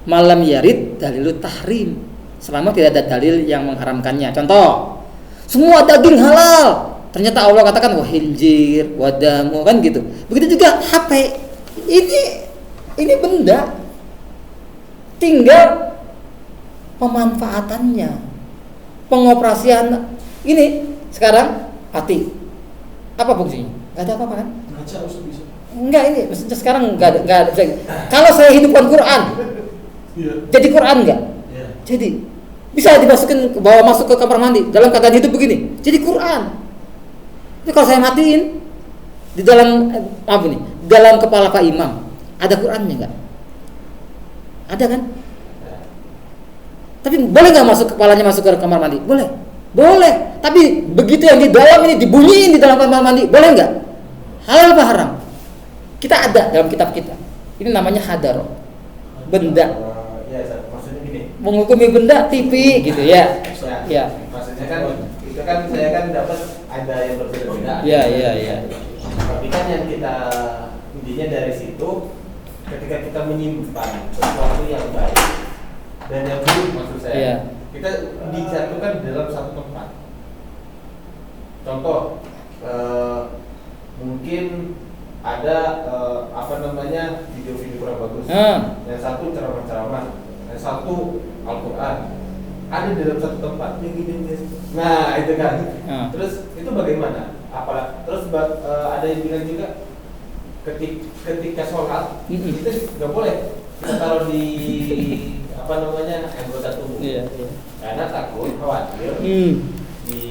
malam yarid dalilut tahrim selama tidak ada dalil yang mengharamkannya. Contoh, semua daging halal. Ternyata Allah katakan wah hinjir, wadamu kan gitu. Begitu juga HP. Ini benda. Tinggal pemanfaatannya. Pengoperasian ini sekarang hati. Apa fungsinya? Enggak ada apa-apa kan? Ngaca Ustaz bisa. Enggak, ini maksudnya sekarang enggak ada. Kalau saya hidupkan Quran, Iya. jadi Quran enggak? Iya. Jadi bisa dimasukin masuk ke kamar mandi dalam keadaan hidup begini. Jadi Quran. Tapi kalau saya matiin di dalam apa nih? Dalam kepala Pak Imam ada Qurannya enggak? Ada kan? Tapi boleh nggak kepalanya masuk ke kamar mandi? Boleh. Tapi begitu yang di dalam ini dibunyiin di dalam kamar mandi, boleh nggak? Halal apa haram? Kita ada dalam kitab kita. Ini namanya hadar. Benda. Ya, Ustaz. Maksudnya gini. Menghukumi benda TV gitu ya. Ya. Maksudnya kan itu kan saya kan dapat ada yang berbeda-beda. Ya. Tapi kan yang kita intinya dari situ ketika kita menyimpan sesuatu yang baik dan yang buruk maksud saya, Iya. kita disatukan di dalam satu tempat. Contoh, mungkin ada video-video kurang bagus. Yang satu ceramah-ceramah, yang satu Al-Quran. Ada di dalam satu tempat. Nah itu kan. Terus itu bagaimana? Terus ada yang bilang juga ketika sholat itu nggak boleh kita taruh di anggota tubuh. Iya. Karena takut khawatir di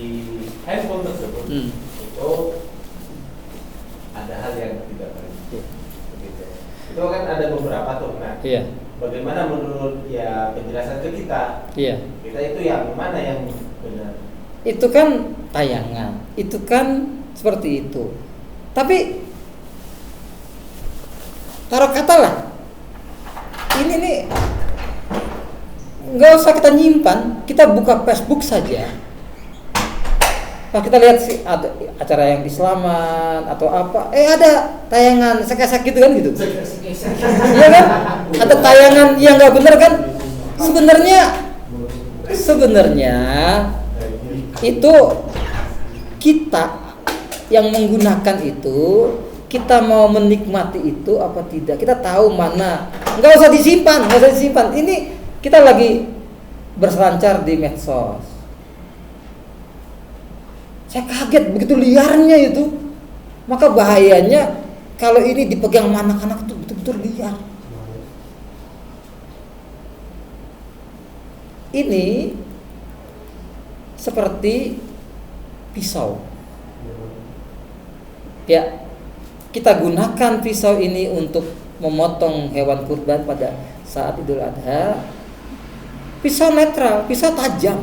handphone tersebut itu ada hal yang tidak baik. Begitu. Itu kan ada beberapa tuh. Nah, Iya. bagaimana menurut ya penjelasan ke kita? Iya. Kita itu yang mana yang benar? Itu kan tayangan. Itu kan seperti itu. Tapi taruh katalah ini nih nggak usah kita nyimpan, kita buka Facebook saja. Kalau kita lihat sih ada acara yang Islaman atau apa, ada tayangan sek-sek gitu kan gitu. Iya kan? Ada tayangan yang nggak benar kan? Sebenarnya itu kita yang menggunakan itu, kita mau menikmati itu apa tidak, kita tahu mana. Nggak usah disimpan. Ini kita lagi berselancar di medsos. Saya kaget begitu liarnya itu. Maka bahayanya kalau ini dipegang anak-anak itu betul-betul liar. Ini seperti pisau. Ya, kita gunakan pisau ini untuk memotong hewan kurban pada saat Idul Adha. Pisau netral, pisau tajam.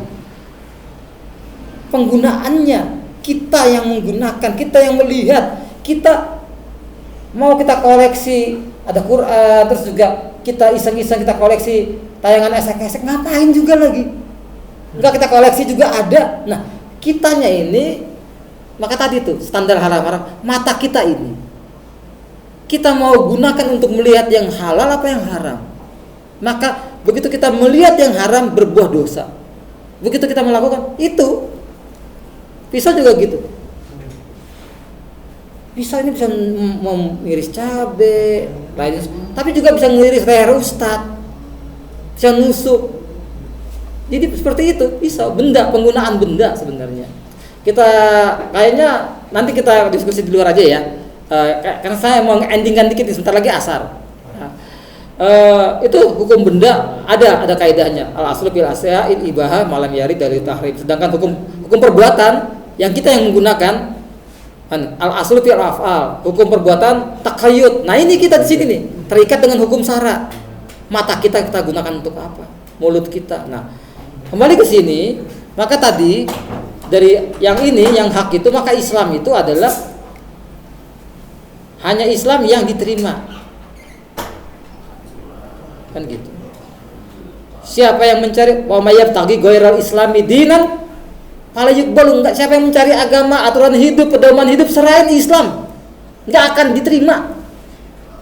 Penggunaannya kita yang menggunakan, kita yang melihat, kita mau kita koleksi ada Quran, terus juga kita iseng-iseng kita koleksi tayangan esek-esek, ngapain juga lagi? Enggak, kita koleksi juga ada. Nah, kitanya ini, maka tadi tuh standar haram-haram, mata kita ini kita mau gunakan untuk melihat yang halal apa yang haram. Maka begitu kita melihat yang haram berbuah dosa. Begitu kita melakukan itu, pisau juga gitu. Pisau ini bisa mengiris cabai, tapi juga bisa mengiris leher ustad, bisa nusuk. Jadi seperti itu pisau, benda, penggunaan benda sebenarnya. Kita kayaknya nanti kita diskusi di luar aja ya. karena saya mau endingkan dikit sebentar lagi asar. Itu hukum benda ada kaidahnya. Al aslu fil asya'il ibaha malam yari dari tahrim. Sedangkan hukum perbuatan yang kita yang menggunakan al aslu fil af'al, hukum perbuatan taqayyud. Nah, ini kita di sini nih terikat dengan hukum syara. Mata kita gunakan untuk apa? Mulut kita. Nah, kembali ke sini, maka tadi dari yang ini yang hak itu, maka Islam itu adalah hanya Islam yang diterima. Kan gitu. Siapa yang mencari wa may yabtaghi ghairal islami dinan fala yuqbalu, enggak, siapa yang mencari agama, aturan hidup, pedoman hidup selain Islam enggak akan diterima.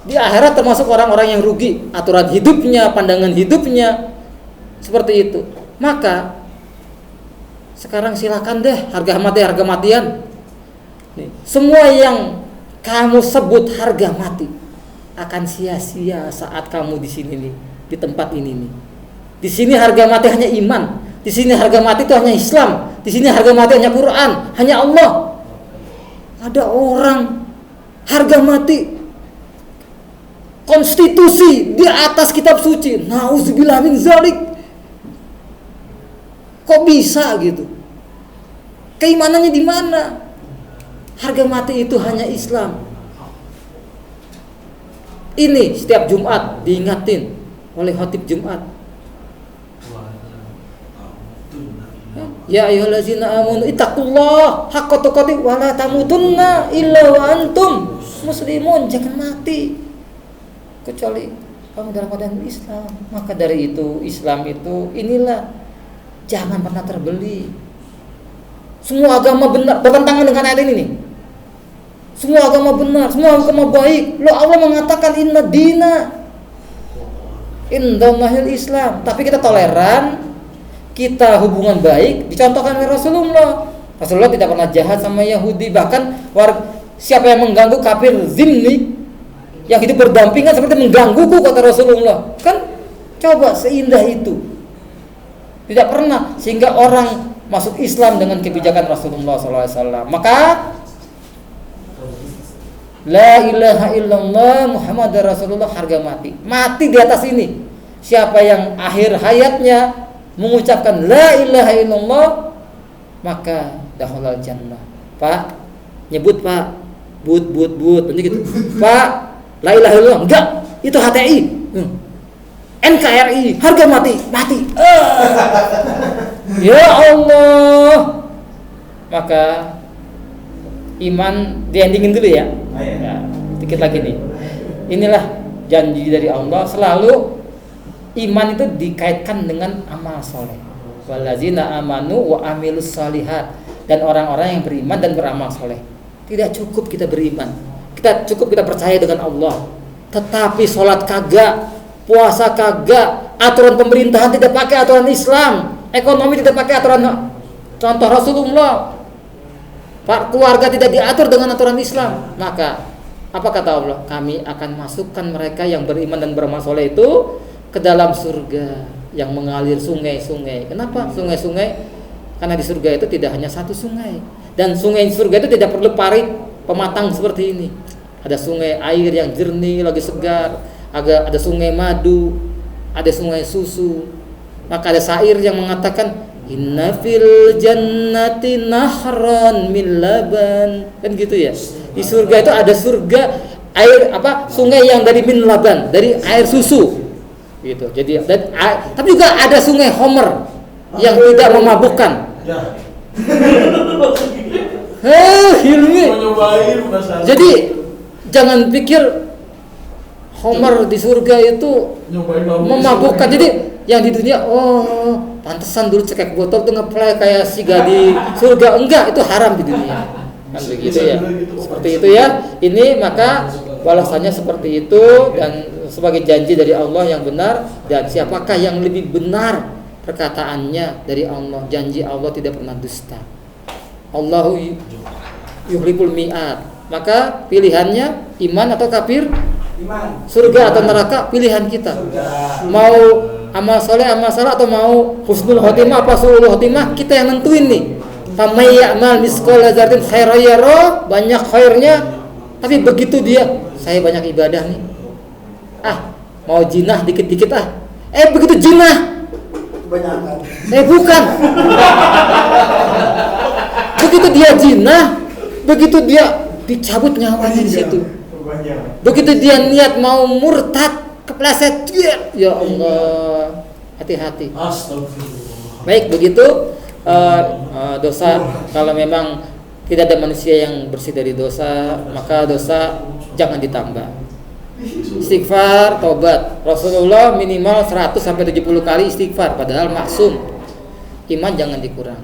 Di akhirat termasuk orang-orang yang rugi, aturan hidupnya, pandangan hidupnya seperti itu. Maka sekarang silakan deh harga matian. Nih, semua yang kamu sebut harga mati akan sia-sia saat kamu di sini nih, di tempat ini nih. Di sini harga mati hanya iman. Di sini harga mati itu hanya Islam. Di sini harga mati hanya Quran, hanya Allah. Ada orang harga mati konstitusi di atas kitab suci. Nauzubillah min zalik. Kok bisa gitu? Keimanannya di mana? Harga mati itu hanya Islam. Ini setiap Jumat diingatin oleh khatib Jumat. Ya ayyuhallazina amanu ittaqullah haqqa tuqatih wa la tamutunna illa wa antum muslimun. Jangan mati kecuali kamu dalam keadaan Islam. Maka dari itu Islam itu inilah, jangan pernah terbeli. Semua agama benar, bertentangan dengan ayat ini nih. Semua agama benar, semua agama baik. Loh, Allah mengatakan inna dina indallahil Islam. Tapi kita toleran, kita hubungan baik, dicontohkan oleh Rasulullah. Rasulullah tidak pernah jahat sama Yahudi. Bahkan siapa yang mengganggu kafir zimmi, yang hidup berdampingan seperti menggangguku, kata Rasulullah. Kan coba seindah itu. Tidak pernah, sehingga orang masuk Islam dengan kebijakan Rasulullah SAW. Maka la ilaha illallah Muhammad Rasulullah harga mati. Mati di atas ini. Siapa yang akhir hayatnya mengucapkan la ilaha illallah, maka dakhulal jannah. Pak, nyebut Pak, but nanti gitu. Pak, la ilaha illallah, enggak, itu HTI. NKRI, harga mati. Ya Allah. Maka iman di-endingin dulu ya. Ya, dikit lagi nih. Inilah janji dari Allah, selalu iman itu dikaitkan dengan amal soleh. Wallazina amanu wa amilus solihat, dan orang-orang yang beriman dan beramal soleh. Tidak cukup kita beriman, cukup kita percaya dengan Allah, tetapi sholat kagak, puasa kagak, aturan pemerintahan tidak pakai aturan Islam, ekonomi tidak pakai aturan contoh Rasulullah, keluarga tidak diatur dengan aturan Islam. Maka apa kata Allah? Kami akan masukkan mereka yang beriman dan beramal soleh itu ke dalam surga yang mengalir sungai-sungai. Kenapa sungai-sungai? Karena di surga itu tidak hanya satu sungai, dan sungai surga itu tidak perlu parit pematang seperti ini. Ada sungai air yang jernih lagi segar, ada sungai madu, ada sungai susu. Maka ada syair yang mengatakan inna fil jannati nahran min laban, kan gitu ya. Di surga itu ada surga air sungai yang dari min laban, dari air susu gitu. Jadi tapi juga ada sungai Homer yang tidak memabukkan. Hilmi. Jadi jangan pikir Homer di surga itu memabukkan. Jadi yang di dunia, pantesan dulu cekek botol tuh ngeplay kayak siga di surga. Enggak, itu haram di dunia. Kan begitu ya. Seperti itu ya. Ini maka balasannya seperti itu, dan sebagai janji dari Allah yang benar. Dan siapakah yang lebih benar perkataannya dari Allah? Janji Allah tidak pernah dusta. Allahu yuhlibul mi'ad. Maka pilihannya iman atau kafir, Iman. surga atau neraka, pilihan kita. Mau amal soleh, amal salah, atau mau husnul khotimah apa su'ul khotimah, kita yang nentuin nih. Famay ya'mal misqala dzarratin khairan yara, banyak khairnya Tapi begitu dia, saya banyak ibadah nih, mau jinah dikit-dikit begitu jinah, Kebanyakan. bukan. Begitu dia jinah, begitu dia dicabut nyawanya di situ. Begitu dia niat mau murtad, kepleset, ya Allah, hati-hati. Astagfirullah. Baik, begitu dosa. Kalau memang tidak ada manusia yang bersih dari dosa, maka dosa jangan ditambah. Istighfar, tobat. Rasulullah minimal 100 sampai 70 kali istighfar, padahal maksum. Iman jangan dikurang.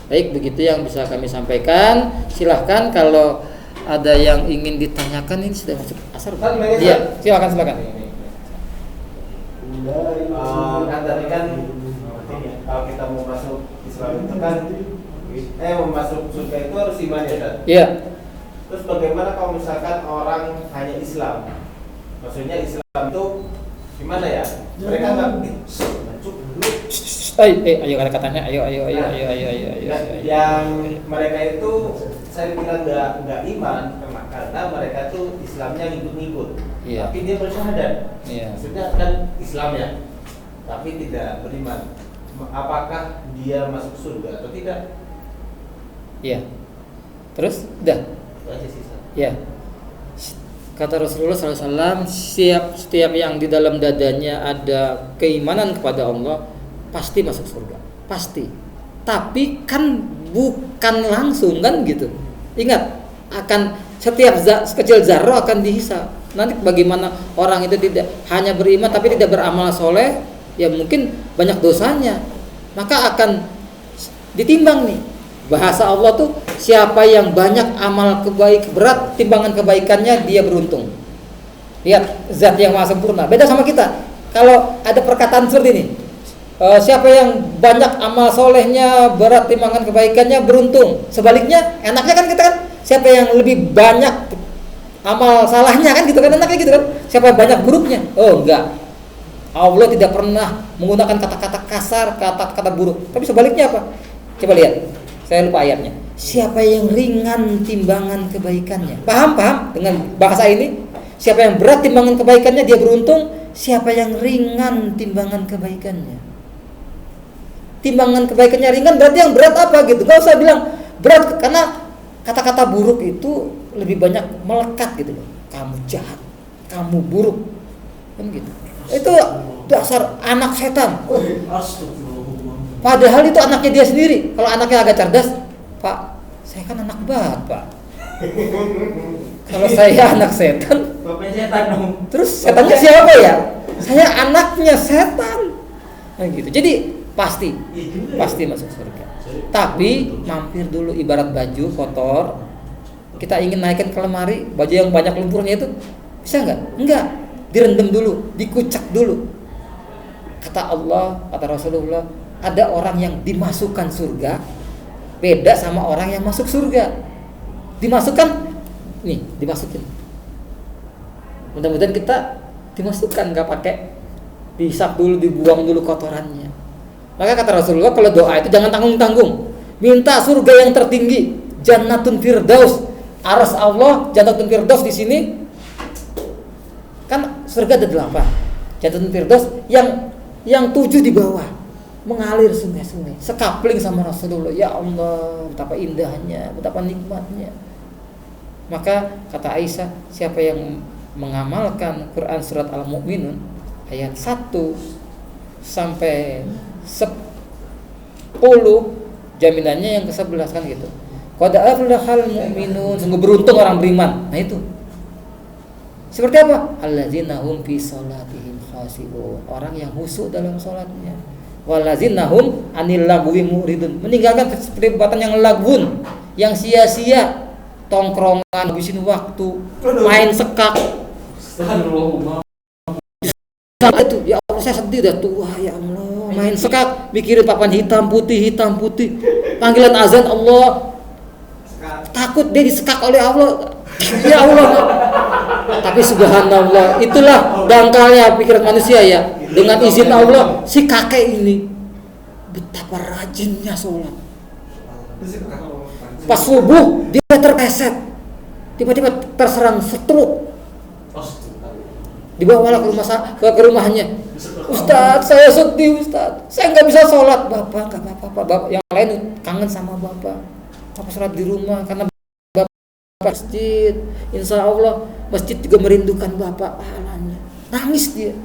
Baik, begitu yang bisa kami sampaikan. Silahkan kalau ada yang ingin ditanyakan, ini sudah masuk asar. Iya, silakan. Kan tadi kan kalau kita mau masuk Islam itu kan mau masuk surga itu harus iman ya kan? Iya. Terus bagaimana kalau misalkan orang hanya Islam? Maksudnya Islam itu gimana ya? Mereka nggak ayo kata-katanya, ayo. Yang mereka itu saya bilang nggak iman karena mereka tuh Islamnya ngikut-ngikut. Iya. Tapi dia bersyahadat. Iya. Maksudnya kan Islamnya, tapi tidak beriman. Apakah dia masuk surga atau tidak? Iya. Terus udah. Itu aja sih. Ya. Kata Rasulullah SAW, setiap yang di dalam dadanya ada keimanan kepada Allah pasti masuk surga, pasti. Tapi kan bukan langsung kan gitu. Ingat, akan setiap sekecil zarah akan dihisab. Nanti bagaimana orang itu tidak hanya beriman tapi tidak beramal soleh, ya mungkin banyak dosanya, maka akan ditimbang nih. Bahasa Allah tuh, siapa yang banyak amal berat timbangan kebaikannya, dia beruntung. Lihat, zat yang maha sempurna beda sama kita. Kalau ada perkataan seperti ini, siapa yang banyak amal solehnya berat timbangan kebaikannya, beruntung. Sebaliknya enaknya kan kita kan, siapa yang lebih banyak amal salahnya kan gitu kan, enaknya gitu kan. Siapa yang banyak buruknya, oh enggak, Allah tidak pernah menggunakan kata-kata kasar, kata-kata buruk. Tapi sebaliknya apa? Coba lihat, saya lupa ayatnya. Siapa yang ringan timbangan kebaikannya, paham dengan bahasa ini? Siapa yang berat timbangan kebaikannya, dia beruntung. Siapa yang ringan timbangan kebaikannya, timbangan kebaikannya ringan, berarti yang berat apa gitu. Gak usah bilang berat, karena kata-kata buruk itu lebih banyak melekat gitu loh. Kamu jahat, kamu buruk, kan gitu. Itu dasar anak setan. Padahal itu anaknya dia sendiri. Kalau anaknya agak cerdas, Pak, saya kan anak bapak. Kalau saya anak setan, Bapaknya setan dong. terus setannya siapa ya? Saya anaknya setan. Nah gitu. Jadi pasti masuk surga. Tapi mampir dulu, ibarat baju kotor, kita ingin naikkan ke lemari, baju yang banyak lumpurnya itu bisa nggak? Enggak. Direndam dulu, dikucek dulu. Kata Allah, kata Rasulullah, ada orang yang dimasukkan surga beda sama orang yang masuk surga. Dimasukin. Mudah-mudahan kita dimasukkan, nggak pakai dihisap dulu, dibuang dulu kotorannya. Maka kata Rasulullah, kalau doa itu jangan tanggung-tanggung. Minta surga yang tertinggi, Jannatun Firdaus. Aras Allah, Jannatun Firdaus di sini kan surga ada 8. Jannatun Firdaus yang 7 di bawah, mengalir sungai-sungai, sekapling sama Rasulullah. Ya Allah, betapa indahnya, betapa nikmatnya. Maka kata Aisyah, siapa yang mengamalkan Quran surat Al-Mu'minun ayat 1 sampai 10, jaminannya yang ke-11 kan gitu. Qad aflahal mu'minun, sungguh beruntung orang beriman. Nah itu. Seperti apa? Alladzina hum fi sholatihim khashi'un, orang yang khusyuk dalam salatnya. Walladzina hum anil lagwi muridun, meninggalkan perbuatan yang lagun, yang sia-sia, tongkrongan, habisin waktu, main sekak. Itu ya Allah, saya sedih dah tua, ya Allah, main sekak, mikirin papan hitam putih. Panggilan azan Allah, takut dia disekak oleh Allah. Ya Allah. Tapi subhanallah, itulah dangkalnya pikiran manusia ya. Dengan izin Allah, si kakek ini betapa rajinnya sholat. Pas subuh dia terpeset. tiba-tiba terserang stroke. Dibawalah ke rumahnya. Ustadz, saya sedih Ustadz, saya nggak bisa sholat. Bapak nggak apa-apa, Bapak yang lain kangen sama Bapak sholat di rumah karena Bapak masjid. Insya Allah masjid juga merindukan Bapak. Pahalanya nangis dia.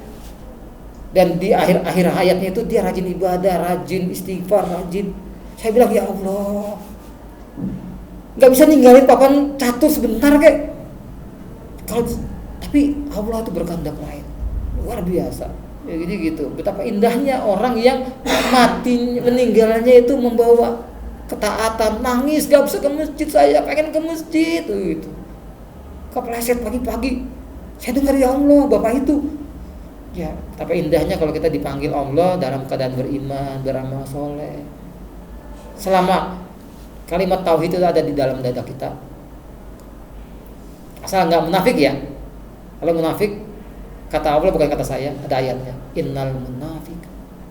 Dan di akhir hayatnya itu dia rajin ibadah, rajin istighfar, rajin. Saya bilang, ya Allah, nggak bisa ninggalin papan catur sebentar kayak. Tapi Allah itu berkehendak lain, luar biasa. Ya gitu. Betapa indahnya orang yang mati meninggalnya itu membawa ketaatan, nangis gak bisa ke masjid, saya pengen ke masjid itu. Kepleset pagi-pagi. Saya dengar, ya Allah, Bapak itu. Ya, betapa indahnya kalau kita dipanggil Allah dalam keadaan beriman, beramal soleh. Selama kalimat tauhid itu ada di dalam dada kita, asal nggak munafik ya. Kalau munafik, kata Allah bukan kata saya, ada ayatnya. Innal munafik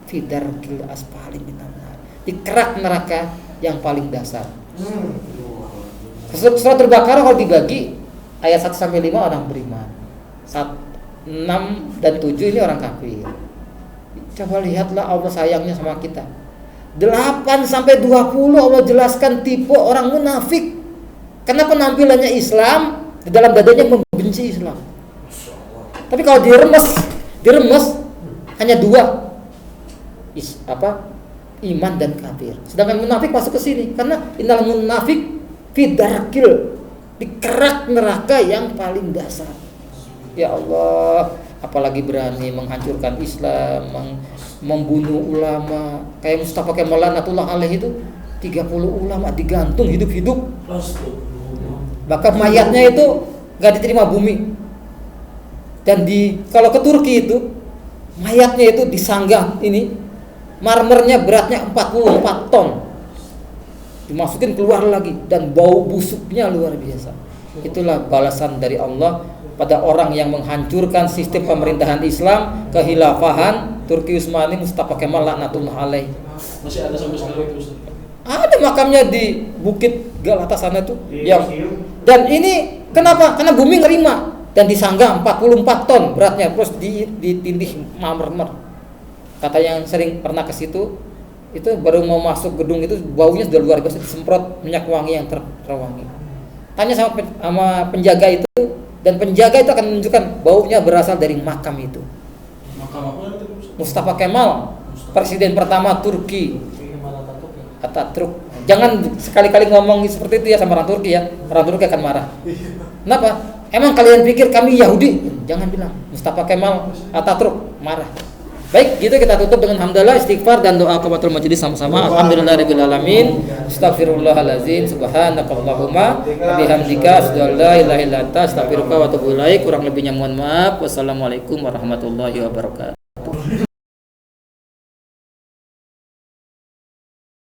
fi darkil asfali minan nar. Di kerak neraka yang paling dasar. Surat Al-Baqarah kalau dibagi ayat 1 sampai 5 orang beriman. 6 dan 7 ini orang kafir. Coba lihatlah Allah sayangnya sama kita. 8 sampai 20 Allah jelaskan tipe orang munafik. Karena penampilannya Islam, di dalam dadanya membenci Islam. Tapi kalau diremes hanya 2. Iman dan kafir. Sedangkan munafik masuk ke sini karena innal munafik fi darkil, di kerak neraka yang paling dasar. Ya Allah, apalagi berani menghancurkan Islam, membunuh ulama kayak Mustafa Kemal Lanatullah alaih itu. 30 ulama digantung hidup-hidup. Bahkan mayatnya itu enggak diterima bumi. Dan kalau ke Turki itu mayatnya itu disanggah ini, marmernya beratnya 44 ton, dimasukin keluar lagi dan bau busuknya luar biasa. Itulah balasan dari Allah pada orang yang menghancurkan sistem pemerintahan Islam, kehilafahan Turki Utsmani Mustafa Kemal Laknatullah alaih. Masih ada sampai sekarang itu? Ada makamnya di Bukit Galata sana tuh. Dan ini kenapa? Karena bumi ngerima. Dan disanggah 44 ton beratnya, terus ditindih marmer. Kata yang sering pernah ke situ, itu baru mau masuk gedung itu baunya sudah luar biasa, disemprot minyak wangi yang terwangi. Tanya sama penjaga itu, dan penjaga itu akan menunjukkan baunya berasal dari makam itu. Makam apa itu? Mustafa Kemal, presiden pertama Turki. Atatürk. Jangan sekali-kali ngomong seperti itu ya sama orang Turki ya. Orang Turki akan marah. Kenapa? Emang kalian pikir kami Yahudi? Jangan bilang. Mustafa Kemal Atatürk marah. Baik, gitu kita tutup dengan hamdalah, istighfar dan doa kafatul majelis sama-sama. Alhamdulillahirabbil alamin. Astaghfirullahalazim. Subhanakallahumma wa bihamdika asyhadu an la ilaha illa anta astaghfiruka wa atubu ilaik. Kurang lebihnya mohon maaf. Wassalamualaikum warahmatullahi wabarakatuh.